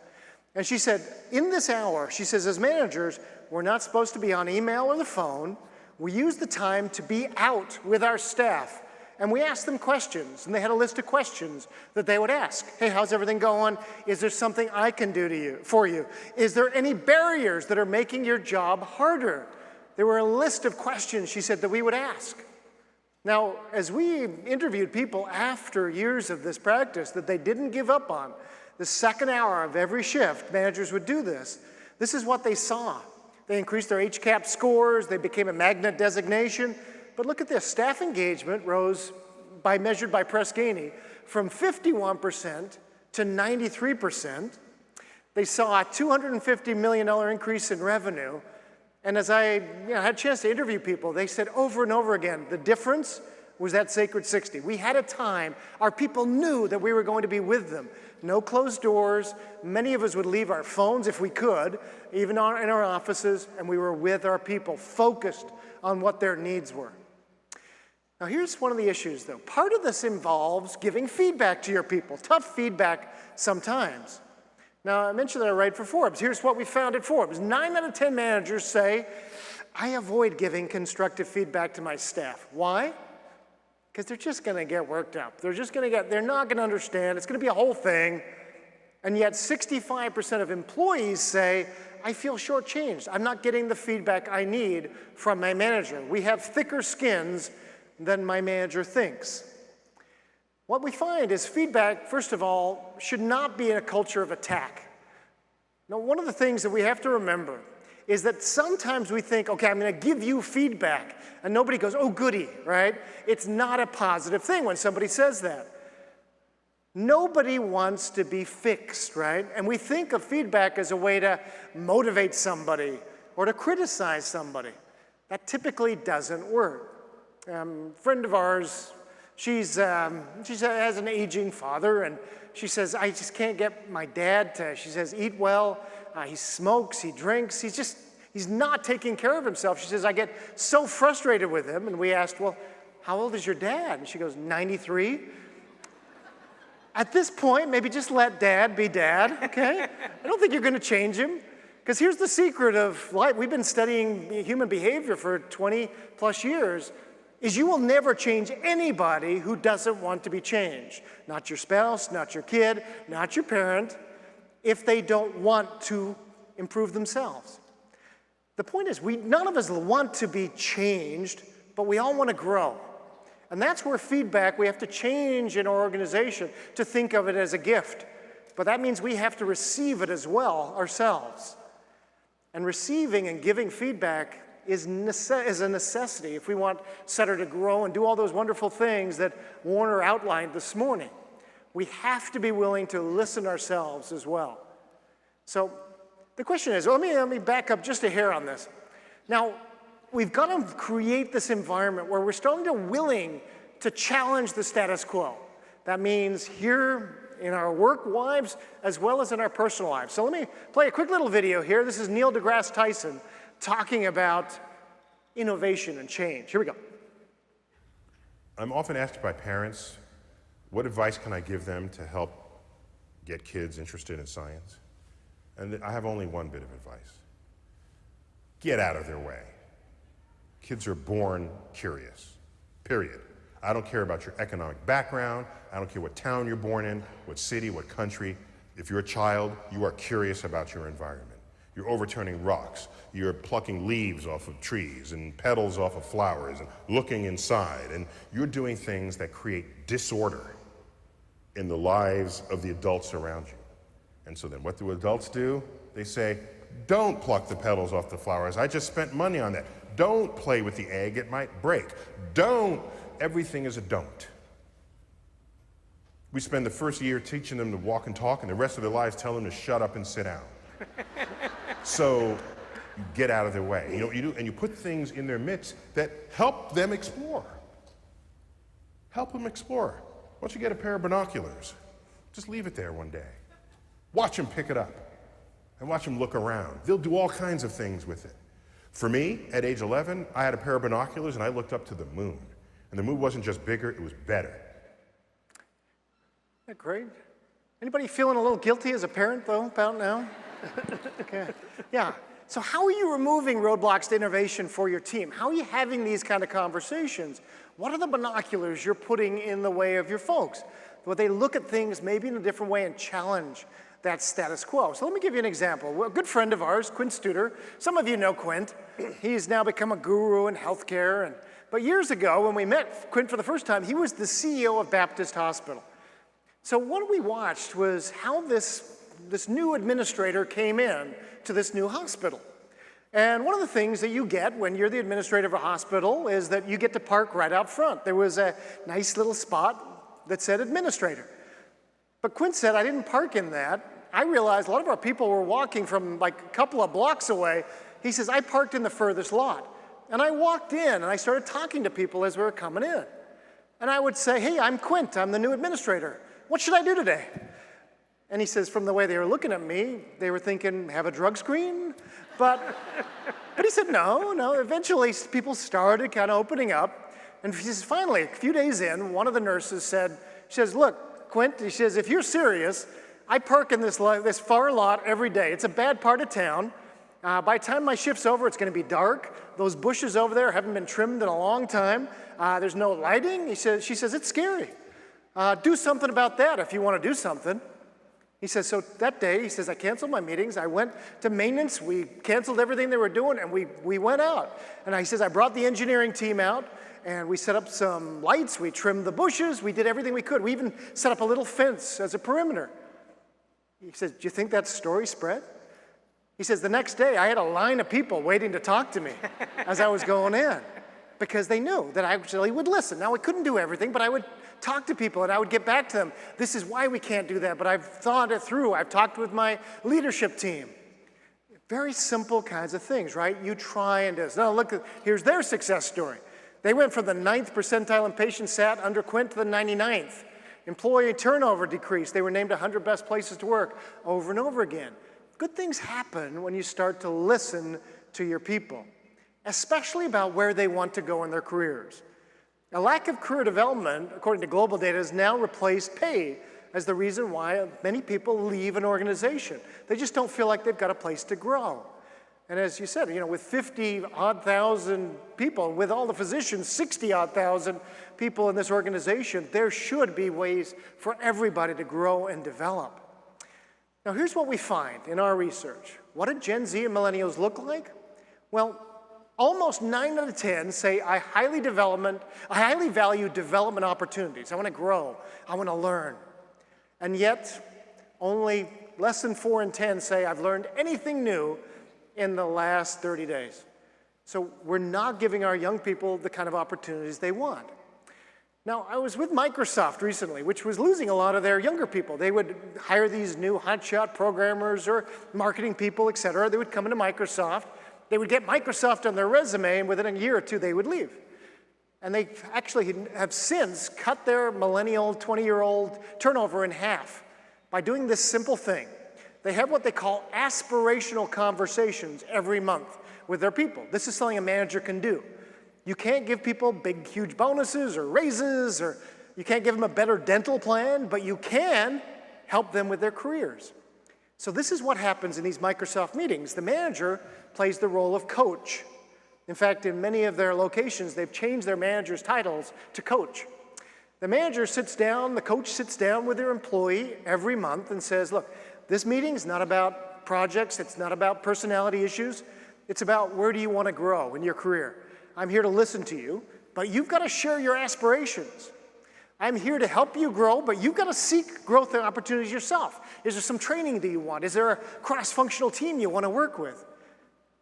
And she said, in this hour, she says, as managers, we're not supposed to be on email or the phone. We use the time to be out with our staff. And we asked them questions, and they had a list of questions that they would ask. Hey, how's everything going? Is there something I can do for you? Is there any barriers that are making your job harder? There were a list of questions, she said, that we would ask. Now, as we interviewed people after years of this practice that they didn't give up on, the second hour of every shift, managers would do this. This is what they saw. They increased their HCAP scores, they became a magnet designation. But look at this, staff engagement rose, measured by Press Ganey, from 51% to 93%. They saw a $250 million increase in revenue. And as I had a chance to interview people, they said over and over again, the difference was that Sacred 60. We had a time, our people knew that we were going to be with them. No closed doors. Many of us would leave our phones if we could, even in our offices, and we were with our people, focused on what their needs were. Now here's one of the issues though. Part of this involves giving feedback to your people, tough feedback sometimes. Now I mentioned that I write for Forbes. Here's what we found at Forbes. 9 out of 10 managers say, I avoid giving constructive feedback to my staff. Why? Because they're just gonna get worked up. They're not gonna understand, it's gonna be a whole thing. And yet 65% of employees say, I feel shortchanged. I'm not getting the feedback I need from my manager. We have thicker skins than my manager thinks. What we find is feedback, first of all, should not be in a culture of attack. Now, one of the things that we have to remember is that sometimes we think, okay, I'm gonna give you feedback, and nobody goes, oh, goody, right? It's not a positive thing when somebody says that. Nobody wants to be fixed, right? And we think of feedback as a way to motivate somebody or to criticize somebody. That typically doesn't work. A friend of ours, she has an aging father, and she says, I just can't get my dad to, she says, eat well. He smokes, he drinks, he's not taking care of himself. She says, I get so frustrated with him. And we asked, well, how old is your dad? And she goes, 93. At this point, maybe just let dad be dad, okay? I don't think you're gonna change him. Because here's the secret of life. We've been studying human behavior for 20 plus years, is you will never change anybody who doesn't want to be changed. Not your spouse, not your kid, not your parent, if they don't want to improve themselves. The point is, none of us want to be changed, but we all want to grow. And that's where feedback, we have to change in our organization to think of it as a gift. But that means we have to receive it as well ourselves. And receiving and giving feedback is a necessity if we want Sutter to grow and do all those wonderful things that Warner outlined this morning. We have to be willing to listen ourselves as well. So the question is, let me back up just a hair on this. Now, we've got to create this environment where we're starting to willing to challenge the status quo. That means here in our work lives as well as in our personal lives. So let me play a quick little video here. This is Neil deGrasse Tyson talking about innovation and change. Here we go. I'm often asked by parents, what advice can I give them to help get kids interested in science? And I have only one bit of advice. Get out of their way. Kids are born curious, period. I don't care about your economic background. I don't care what town you're born in, what city, what country. If you're a child, you are curious about your environment. You're overturning rocks. You're plucking leaves off of trees and petals off of flowers and looking inside. And you're doing things that create disorder in the lives of the adults around you. And so then what do adults do? They say, don't pluck the petals off the flowers. I just spent money on that. Don't play with the egg, it might break. Don't. Everything is a don't. We spend the first year teaching them to walk and talk, and the rest of their lives tell them to shut up and sit down. So you get out of their way. You know what you do? And you put things in their midst that help them explore. Help them explore. Why don't you get a pair of binoculars? Just leave it there one day. Watch them pick it up and watch them look around. They'll do all kinds of things with it. For me, at age 11, I had a pair of binoculars and I looked up to the moon. And the moon wasn't just bigger, it was better. Isn't that great? Anybody feeling a little guilty as a parent, though, about now? Okay. Yeah. So how are you removing roadblocks to innovation for your team? How are you having these kind of conversations? What are the binoculars you're putting in the way of your folks? Where they look at things maybe in a different way and challenge that status quo. So let me give you an example. A good friend of ours, Quint Studer. Some of you know Quint. He's now become a guru in healthcare. But years ago, when we met Quint for the first time, he was the CEO of Baptist Hospital. So what we watched was how this new administrator came in to this new hospital. And one of the things that you get when you're the administrator of a hospital is that you get to park right out front. There was a nice little spot that said administrator. But Quint said, I didn't park in that. I realized a lot of our people were walking from like a couple of blocks away. He says, I parked in the furthest lot. And I walked in and I started talking to people as we were coming in. And I would say, hey, I'm Quint, I'm the new administrator. What should I do today? And he says, from the way they were looking at me, they were thinking, have a drug screen? But he said, no. Eventually, people started kind of opening up. And he says, finally, a few days in, one of the nurses said, she says, look, Quint, she says, if you're serious, I park in this far lot every day. It's a bad part of town. By the time my shift's over, it's going to be dark. Those bushes over there haven't been trimmed in a long time. There's no lighting. She says, it's scary. Do something about that if you want to do something. He says, so that day, he says, I canceled my meetings. I went to maintenance. We canceled everything they were doing, and we went out. And he says, I brought the engineering team out, and we set up some lights. We trimmed the bushes. We did everything we could. We even set up a little fence as a perimeter. He says, do you think that story spread? He says, the next day, I had a line of people waiting to talk to me as I was going in because they knew that I actually would listen. Now, I couldn't do everything, but I would talk to people and I would get back to them. This is why we can't do that, but I've thought it through. I've talked with my leadership team. Very simple kinds of things, right? You try and do. Now, look, here's their success story. They went from the 9th percentile in patient sat under Quint to the 99th. Employee turnover decreased. They were named 100 best places to work over and over again. Good things happen when you start to listen to your people, especially about where they want to go in their careers. A lack of career development, according to global data, has now replaced pay as the reason why many people leave an organization. They just don't feel like they've got a place to grow. And as you said, with 50-odd thousand people, with all the physicians, 60-odd thousand people in this organization, there should be ways for everybody to grow and develop. Now, here's what we find in our research. What do Gen Z and millennials look like? Well, almost 9 out of 10 say I highly value development opportunities. I want to grow. I want to learn. And yet, only less than 4 in 10 say I've learned anything new in the last 30 days. So we're not giving our young people the kind of opportunities they want. Now, I was with Microsoft recently, which was losing a lot of their younger people. They would hire these new hotshot programmers or marketing people, et cetera. They would come into Microsoft. They would get Microsoft on their resume, and within a year or two, they would leave. And they actually have since cut their millennial 20-year-old turnover in half by doing this simple thing. They have what they call aspirational conversations every month with their people. This is something a manager can do. You can't give people big, huge bonuses or raises, or you can't give them a better dental plan, but you can help them with their careers. So this is what happens in these Microsoft meetings. The manager plays the role of coach. In fact, in many of their locations, they've changed their managers' titles to coach. The manager sits down, the coach sits down with their employee every month and says, look, this meeting's not about projects, it's not about personality issues, it's about where do you want to grow in your career. I'm here to listen to you, but you've got to share your aspirations. I'm here to help you grow, but you've got to seek growth and opportunities yourself. Is there some training that you want? Is there a cross-functional team you want to work with?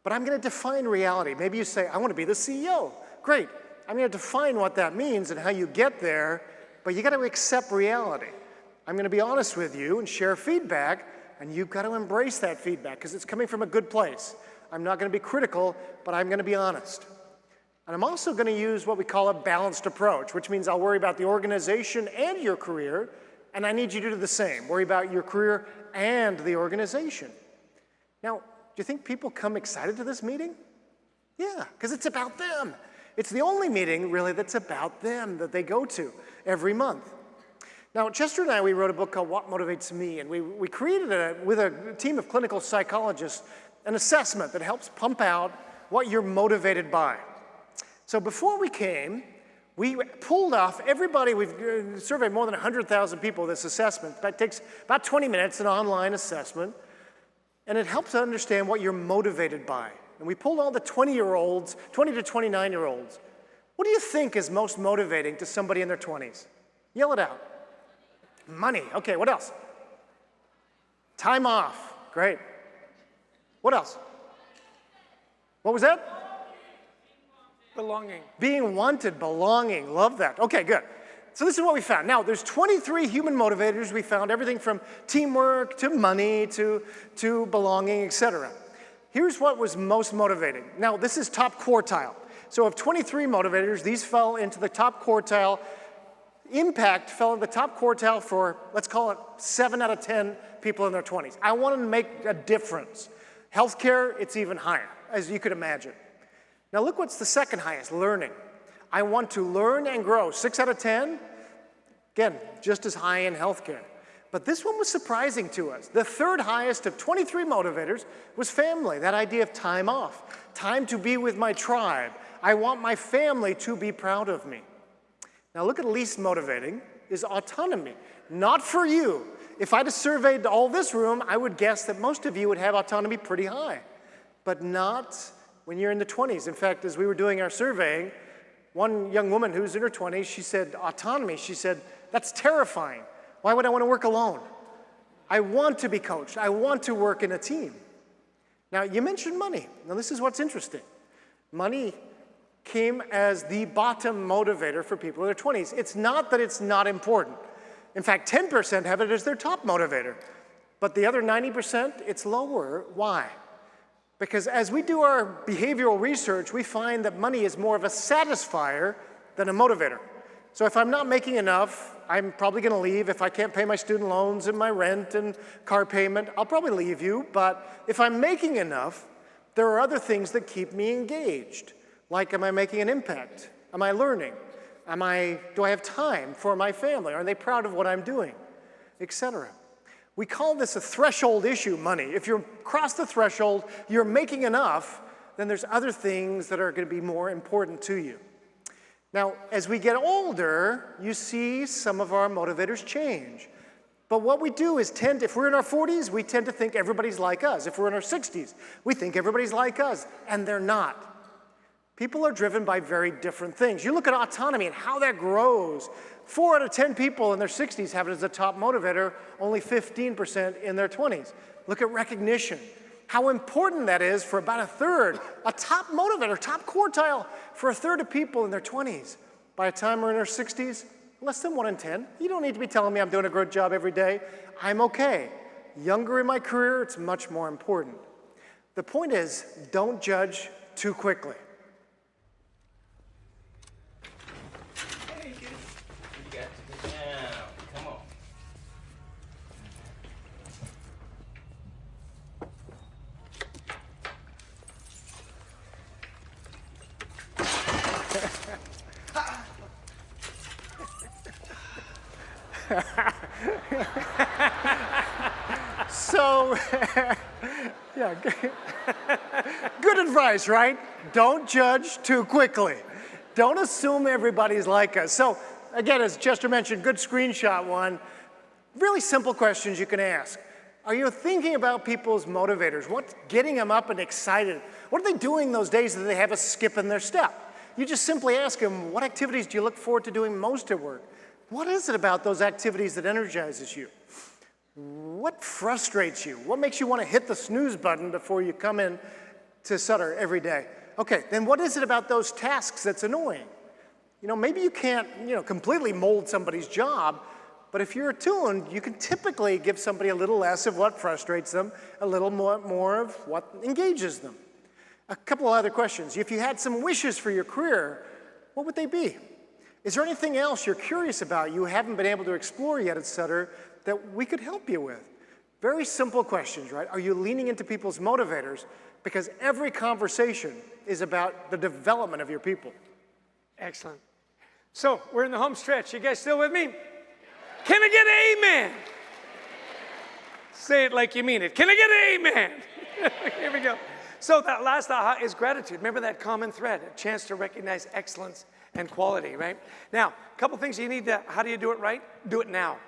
But I'm going to define reality. Maybe you say, I want to be the CEO. Great. I'm going to define what that means and how you get there, but you got to accept reality. I'm going to be honest with you and share feedback, and you've got to embrace that feedback because it's coming from a good place. I'm not going to be critical, but I'm going to be honest. And I'm also going to use what we call a balanced approach, which means I'll worry about the organization and your career, and I need you to do the same. Worry about your career and the organization. Now, do you think people come excited to this meeting? Yeah, because it's about them. It's the only meeting, really, that's about them that they go to every month. Now, Chester and I, we wrote a book called What Motivates Me, and we created, with a team of clinical psychologists, an assessment that helps pump out what you're motivated by. So before we came, we pulled off everybody. We've surveyed more than 100,000 people this assessment. That takes about 20 minutes, an online assessment, and it helps to understand what you're motivated by. And we pulled all the 20-year-olds, 20 to 29-year-olds. What do you think is most motivating to somebody in their 20s? Yell it out. Money. Okay, what else? Time off. Great. What else? What was that? Belonging. Being wanted, belonging. Love that. Okay, good. So this is what we found. Now, there's 23 human motivators. We found everything from teamwork to money to belonging, etc. Here's what was most motivating. Now, this is top quartile. So of 23 motivators, these fell into the top quartile. Impact fell in the top quartile for, let's call it 7 out of 10 people in their 20s. I want to make a difference. Healthcare, it's even higher, as you could imagine. Now look what's the second highest, learning. I want to learn and grow, 6 out of 10. Again, just as high in healthcare. But this one was surprising to us. The third highest of 23 motivators was family, that idea of time off, time to be with my tribe. I want my family to be proud of me. Now look at least motivating is autonomy, not for you. If I'd have surveyed all this room, I would guess that most of you would have autonomy pretty high, but not when you're in the 20s. In fact, as we were doing our surveying, one young woman who's in her 20s, she said, autonomy, she said, that's terrifying. Why would I want to work alone? I want to be coached. I want to work in a team. Now, you mentioned money. Now, this is what's interesting. Money came as the bottom motivator for people in their 20s. It's not that it's not important. In fact, 10% have it as their top motivator. But the other 90%, it's lower. Why? Because as we do our behavioral research, we find that money is more of a satisfier than a motivator. So if I'm not making enough, I'm probably going to leave. If I can't pay my student loans and my rent and car payment, I'll probably leave you. But if I'm making enough, there are other things that keep me engaged. Like, am I making an impact? Am I learning? Do I have time for my family? Are they proud of what I'm doing? etc. We call this a threshold issue, money. If you're across the threshold, you're making enough, then there's other things that are going to be more important to you. Now, as we get older, you see some of our motivators change. But what we do is if we're in our 40s, we tend to think everybody's like us. If we're in our 60s, we think everybody's like us, and they're not. People are driven by very different things. You look at autonomy and how that grows. 4 out of 10 people in their 60s have it as a top motivator, only 15% in their 20s. Look at recognition. How important that is for about a third, a top motivator, top quartile for a third of people in their 20s. By the time we're in our 60s, less than 1 in 10. You don't need to be telling me I'm doing a great job every day. I'm okay. Younger in my career, it's much more important. The point is, don't judge too quickly. Hey, kid. You got to get down. Come on. So, yeah, good advice, right? Don't judge too quickly. Don't assume everybody's like us. So, again, as Chester mentioned, good screenshot one. Really simple questions you can ask. Are you thinking about people's motivators? What's getting them up and excited? What are they doing those days that they have a skip in their step? You just simply ask them, what activities do you look forward to doing most at work? What is it about those activities that energizes you? What frustrates you? What makes you want to hit the snooze button before you come in to Sutter every day? Okay, then what is it about those tasks that's annoying? You know, maybe you can't, completely mold somebody's job, but if you're attuned, you can typically give somebody a little less of what frustrates them, a little more of what engages them. A couple of other questions. If you had some wishes for your career, what would they be? Is there anything else you're curious about you haven't been able to explore yet at Sutter that we could help you with? Very simple questions, right? Are you leaning into people's motivators? Because every conversation is about the development of your people. Excellent. So we're in the home stretch. You guys still with me? Can I get an amen? Say it like you mean it. Can I get an amen? Here we go. So that last aha is gratitude. Remember that common thread, a chance to recognize excellence and quality, right? Now, a couple things you need to, how do you do it right? Do it now.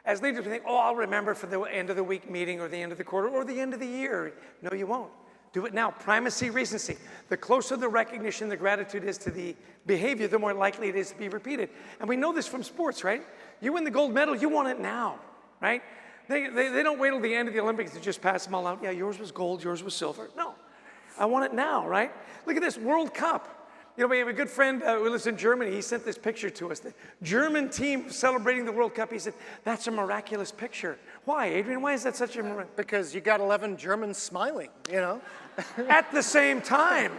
As leaders, we think, oh, I'll remember for the end of the week meeting or the end of the quarter or the end of the year. No, you won't. Do it now. Primacy, recency. The closer the recognition, the gratitude is to the behavior, the more likely it is to be repeated. And we know this from sports, right? You win the gold medal, you want it now, right? They don't wait till the end of the Olympics to just pass them all out. Yeah, yours was gold, yours was silver. No, I want it now, right? Look at this, World Cup. You know, we have a good friend who lives in Germany. He sent this picture to us. The German team celebrating the World Cup. He said, that's a miraculous picture. Why, Adrian? Why is that such a miraculous? Because you got 11 Germans smiling, At the same time.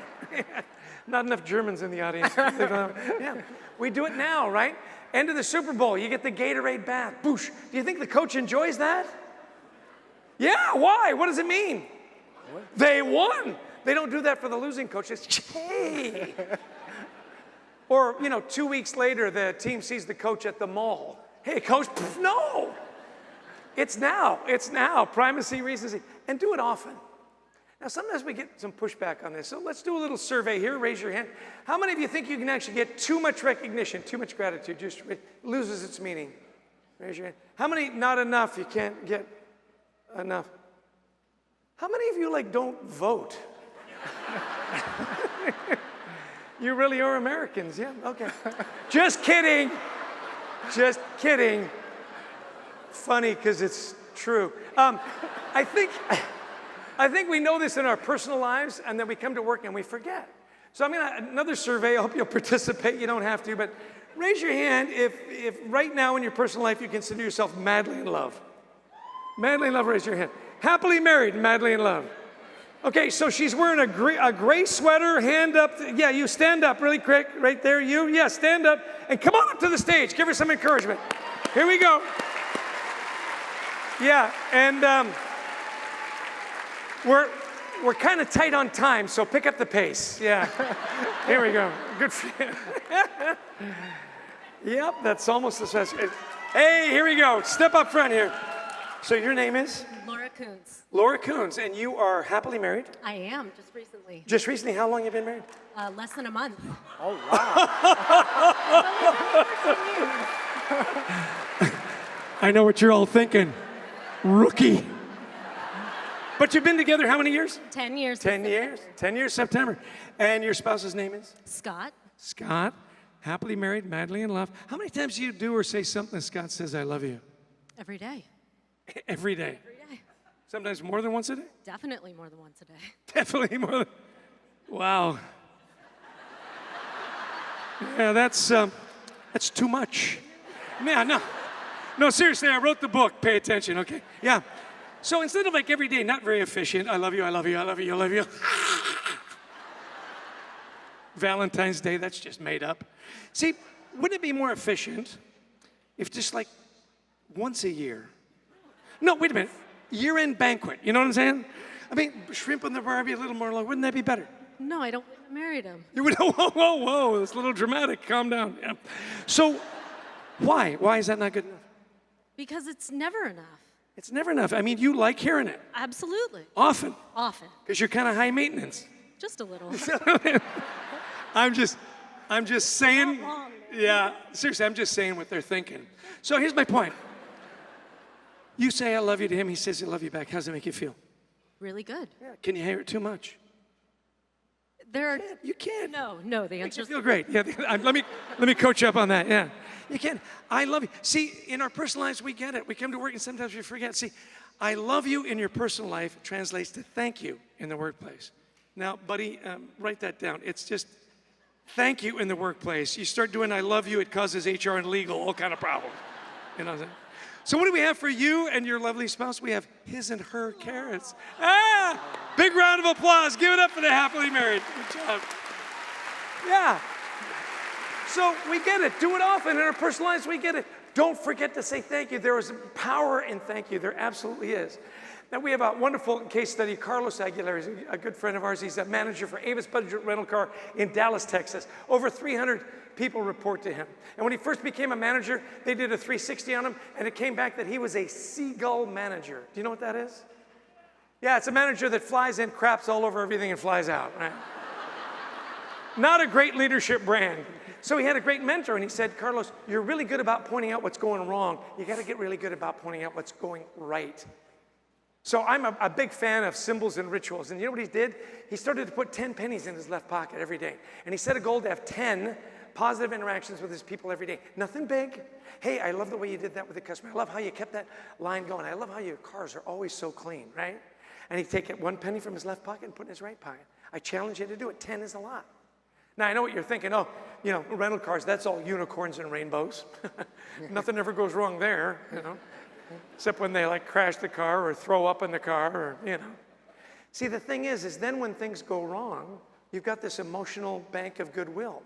Not enough Germans in the audience. Yeah, we do it now, right? End of the Super Bowl, you get the Gatorade bath. Boosh. Do you think the coach enjoys that? Yeah, why? What does it mean? What? They won. They don't do that for the losing coach. It's, hey. Or, 2 weeks later, the team sees the coach at the mall. Hey, coach, no. It's now. It's now. Primacy, recency. And do it often. Now, sometimes we get some pushback on this. So let's do a little survey here. Raise your hand. How many of you think you can actually get too much recognition, too much gratitude, just loses its meaning? Raise your hand. How many, not enough, you can't get enough? How many of you, don't vote? You really are Americans, yeah? Okay. Just kidding. Just kidding. Funny, because it's true. I think we know this in our personal lives, and then we come to work and we forget. So another survey. I hope you'll participate. You don't have to, but raise your hand if right now in your personal life you consider yourself madly in love. Madly in love, raise your hand. Happily married, madly in love. Okay, so she's wearing a gray sweater, hand up. Yeah, you stand up really quick, right there. You, yeah, stand up, and come on up to the stage. Give her some encouragement. Here we go. Yeah, and we're kind of tight on time, so pick up the pace. Yeah, here we go. Good for you. Yep, that's almost as fast. Hey, here we go. Step up front here. So your name is? Laura Coons. Laura Coons, and you are happily married? I am, just recently. Just recently, how long have you been married? Less than a month. Oh, wow. I know what you're all thinking. Rookie. But you've been together how many years? 10 years. 10 years. 10 years, September. And your spouse's name is? Scott. Scott. Happily married, madly in love. How many times do you do or say something that Scott says, I love you? Every day. Every day. Every day. Sometimes more than once a day? Definitely more than once a day. Definitely more than. Wow. Yeah, that's too much. Yeah, no, seriously, I wrote the book. Pay attention, okay? Yeah. So instead of like every day, not very efficient, I love you, I love you, I love you, I love you. Valentine's Day, that's just made up. See, wouldn't it be more efficient if just like once a year? No, wait a minute. Year-end banquet, you know what I'm saying? I mean, shrimp on the barbie, a little more like, wouldn't that be better? No, I don't married him. You would, whoa, it's a little dramatic, calm down. Yeah. So, why? Why is that not good enough? Because it's never enough. It's never enough. I mean, you like hearing it. Absolutely. Often. Often. Because you're kind of high maintenance. Just a little. I'm just saying, yeah, seriously, I'm just saying what they're thinking. So here's my point. You say I love you to him, he says I love you back. How does it make you feel? Really good. Yeah. Can you hear it too much? You can't. No, the answer is feel great. Yeah, let me coach you up on that. Yeah, you can. I love you. See, in our personal lives, we get it. We come to work and sometimes we forget. See, I love you in your personal life translates to thank you in the workplace. Now, buddy, write that down. It's just thank you in the workplace. You start doing I love you, it causes HR and legal, all kind of problems. You know what I'm saying? So what do we have for you and your lovely spouse? We have his and her carrots. Big round of applause. Give it up for the happily married. Good job. Yeah. So we get it. Do it often in our personal lives. We get it. Don't forget to say thank you. There is power in thank you. There absolutely is. Now we have a wonderful case study. Carlos Aguilar is a good friend of ours. He's a manager for Avis Budget Rental Car in Dallas, Texas. Over 300 people report to him. And when he first became a manager, they did a 360 on him, and it came back that he was a seagull manager. Do you know what that is? Yeah, it's a manager that flies in, craps all over everything, and flies out, right? Not a great leadership brand. So he had a great mentor, and he said, Carlos, you're really good about pointing out what's going wrong. You got to get really good about pointing out what's going right. So I'm a big fan of symbols and rituals. And you know what he did? He started to put 10 pennies in his left pocket every day. And he set a goal to have 10 positive interactions with his people every day. Nothing big. Hey, I love the way you did that with the customer. I love how you kept that line going. I love how your cars are always so clean, right? And he'd take 1 penny from his left pocket and put it in his right pocket. I challenge you to do it. 10 is a lot. Now, I know what you're thinking. Oh, you know, rental cars, that's all unicorns and rainbows. Nothing ever goes wrong there, you know. Except when they like crash the car or throw up in the car or, you know. See, the thing is then when things go wrong, you've got this emotional bank of goodwill.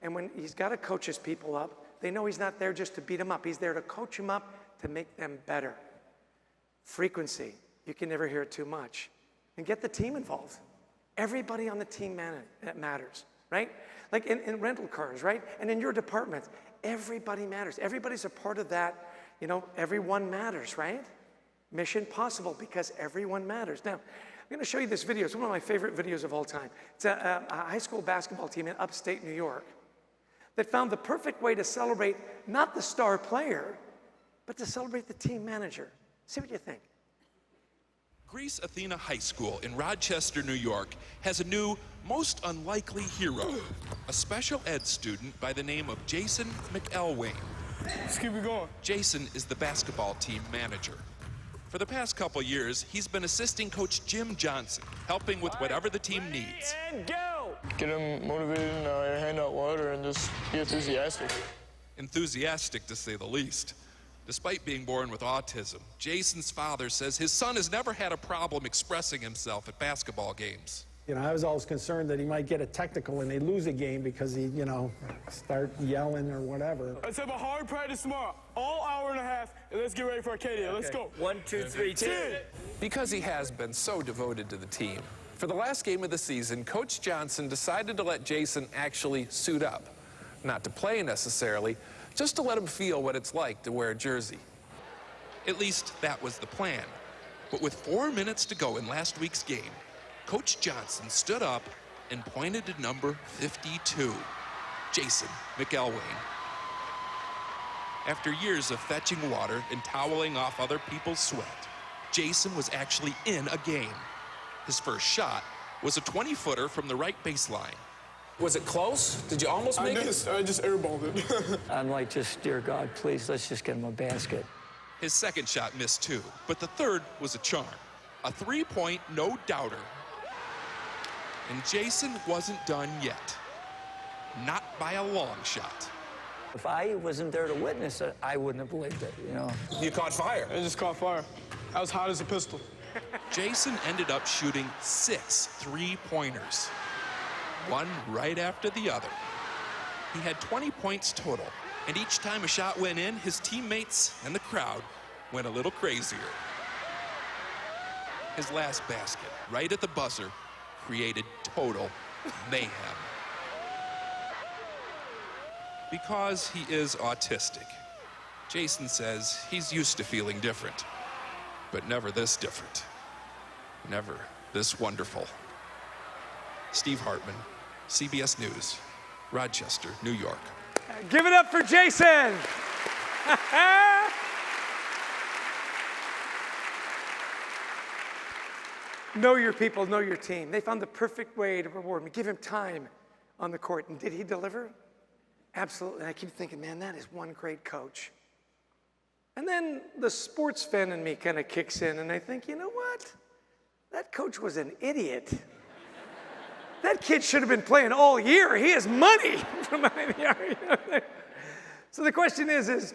And when he's got to coach his people up, they know he's not there just to beat them up. He's there to coach them up to make them better. Frequency. You can never hear it too much. And get the team involved. Everybody on the team matters, right? Like in rental cars, right? And in your department, everybody matters. Everybody's a part of that. You know, everyone matters, right? Mission possible because everyone matters. Now, I'm going to show you this video. It's one of my favorite videos of all time. It's a high school basketball team in upstate New York that found the perfect way to celebrate not the star player, but to celebrate the team manager. See what you think. Grace Athena High School in Rochester, New York has a new, most unlikely hero, a special ed student by the name of Jason McElwain. Let's keep it going. Jason is the basketball team manager. For the past couple years, he's been assisting Coach Jim Johnson, helping with whatever the team needs. And go! Get them motivated and hand out water and just be enthusiastic. Enthusiastic, to say the least. Despite being born with autism, Jason's father says his son has never had a problem expressing himself at basketball games. You know, I was always concerned that he might get a technical and they lose a game because he, you know, start yelling or whatever. Let's have a hard practice tomorrow, all hour and a half, and let's get ready for Arcadia. Let's go. 1, 2, 3, 2. Because he has been so devoted to the team, for the last game of the season, Coach Johnson decided to let Jason actually suit up. Not to play necessarily, just to let him feel what it's like to wear a jersey. At least that was the plan. But with 4 minutes to go in last week's game, Coach Johnson stood up and pointed to number 52, Jason McElwain. After years of fetching water and toweling off other people's sweat, Jason was actually in a game. His first shot was a 20-footer from the right baseline. Was it close? Did you almost make it? I just airballed it. I'm like, just, dear God, please, let's just get him a basket. His second shot missed too, but the third was a charm. A three-point no-doubter. And Jason wasn't done yet. Not by a long shot. If I wasn't there to witness it, I wouldn't have believed it, you know. You caught fire. I just caught fire. I was hot as a pistol. Jason ended up shooting 6 3-pointers, one right after the other. He had 20 points total, and each time a shot went in, his teammates and the crowd went a little crazier. His last basket, right at the buzzer, created total mayhem. Because he is autistic, Jason says he's used to feeling different, but never this different. Never this wonderful. Steve Hartman, CBS News, Rochester, New York. Give it up for Jason. Know your people, know your team. They found the perfect way to reward me. Give him time on the court. And did he deliver? Absolutely. And I keep thinking, man, that is one great coach. And then the sports fan in me kind of kicks in, and I think, you know what? That coach was an idiot. That kid should have been playing all year. He has money from behind the arc. So the question is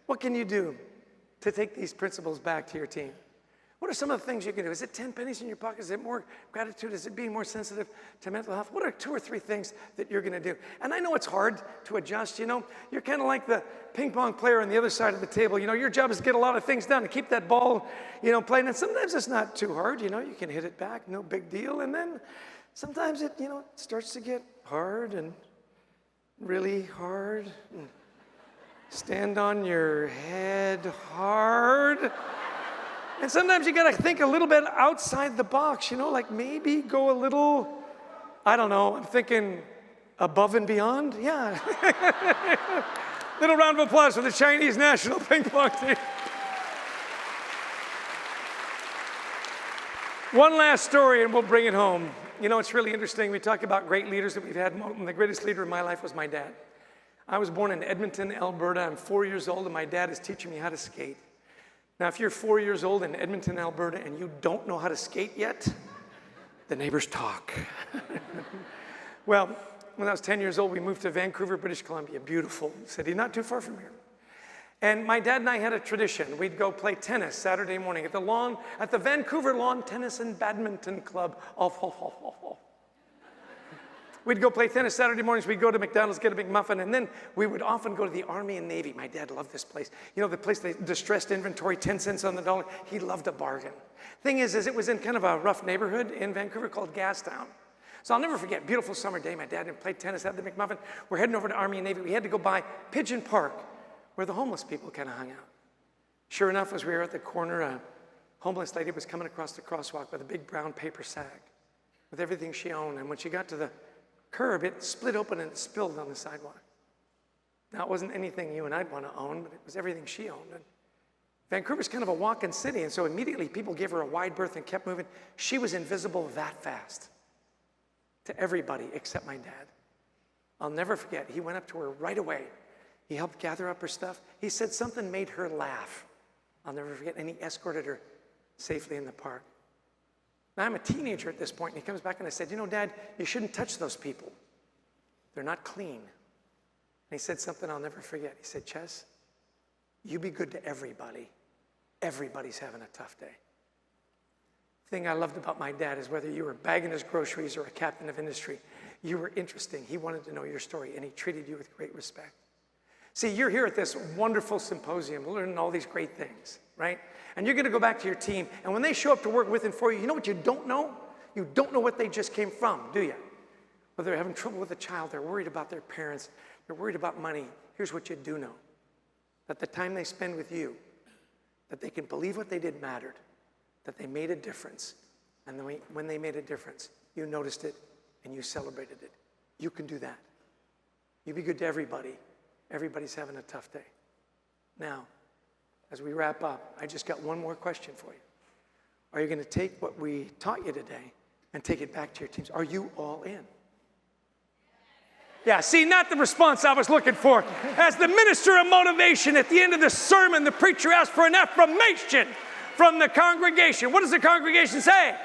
what can you do to take these principles back to your team? What are some of the things you can do? Is it 10 pennies in your pocket? Is it more gratitude? Is it being more sensitive to mental health? What are 2 or 3 things that you're going to do? And I know it's hard to adjust, you know. You're kind of like the ping pong player on the other side of the table. You know, your job is to get a lot of things done, to keep that ball, you know, playing. And sometimes it's not too hard, you know. You can hit it back, no big deal. And then sometimes it, you know, it starts to get hard and really hard. And stand on your head hard. And sometimes you gotta think a little bit outside the box, you know, like maybe go a little, I don't know, I'm thinking above and beyond, yeah. Little round of applause for the Chinese national ping pong team. One last story and we'll bring it home. You know, it's really interesting. We talk about great leaders that we've had. The greatest leader in my life was my dad. I was born in Edmonton, Alberta. I'm 4 years old and my dad is teaching me how to skate. Now, if you're 4 years old in Edmonton, Alberta, and you don't know how to skate yet, the neighbors talk. Well, when I was 10 years old, we moved to Vancouver, British Columbia, beautiful city, not too far from here. And my dad and I had a tradition. We'd go play tennis Saturday morning at the Vancouver Lawn Tennis and Badminton Club. We'd go play tennis Saturday mornings. We'd go to McDonald's, get a McMuffin, and then we would often go to the Army and Navy. My dad loved this place. You know, the place, they distressed inventory, 10 cents on the dollar. He loved a bargain. Thing is it was in kind of a rough neighborhood in Vancouver called Gastown. So I'll never forget, beautiful summer day. My dad played tennis, had the McMuffin. We're heading over to Army and Navy. We had to go by Pigeon Park, where the homeless people kind of hung out. Sure enough, as we were at the corner, a homeless lady was coming across the crosswalk with a big brown paper sack with everything she owned. And when she got to the curb, it split open and it spilled on the sidewalk. Now, it wasn't anything you and I'd want to own, but it was everything she owned. And Vancouver's kind of a walk-in city, and so immediately people gave her a wide berth and kept moving. She was invisible that fast to everybody except my dad. I'll never forget, he went up to her right away. He helped gather up her stuff. He said something made her laugh. I'll never forget, and he escorted her safely in the park. Now, I'm a teenager at this point, and he comes back and I said, you know, Dad, you shouldn't touch those people. They're not clean. And he said something I'll never forget. He said, Chess, you be good to everybody. Everybody's having a tough day. The thing I loved about my dad is whether you were bagging his groceries or a captain of industry, you were interesting. He wanted to know your story, and he treated you with great respect. See, you're here at this wonderful symposium, learning all these great things, right? And you're going to go back to your team, and when they show up to work with and for you, you know what you don't know? You don't know what they just came from, do you? Whether they're having trouble with a child, they're worried about their parents, they're worried about money. here's what you do know. That the time they spend with you, that they can believe what they did mattered, that they made a difference. And then when they made a difference, you noticed it and you celebrated it. You can do that. You be good to everybody. Everybody's having a tough day. Now, as we wrap up, I just got one more question for you. Are you going to take what we taught you today and take it back to your teams? Are you all in? Yeah, see, not the response I was looking for. As the minister of motivation, at the end of the sermon, the preacher asked for an affirmation from the congregation. What does the congregation say?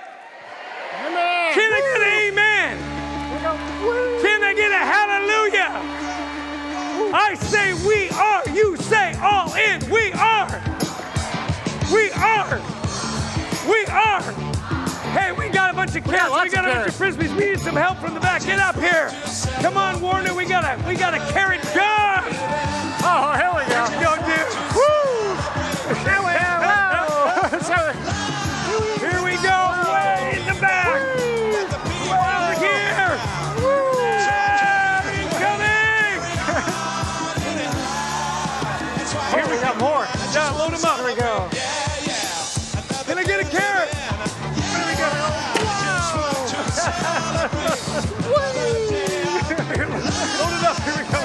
Amen. Can I get an amen? Can I get a hallelujah? I say we are. You say all in. We are. We are. We are. Hey, we got a bunch of carrots. We got a bunch of frisbees. We need some help from the back. Get up here. Come on, Warner. We got a carrot gun. Oh, here we go. Here we go, dude. Woo! Here we go. Way in the back. Over here. Incoming. Here we got more. Yeah, load them up. Here we go. Can I get a carrot? Here we go. Load it up. Here we go.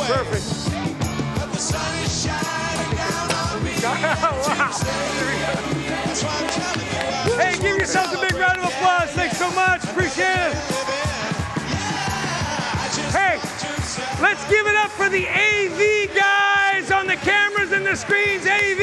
Perfect. Hey, give yourselves a big round of applause. Thanks so much. Appreciate it. Hey, let's give it up for the AV guys on the cameras and the screens. AV!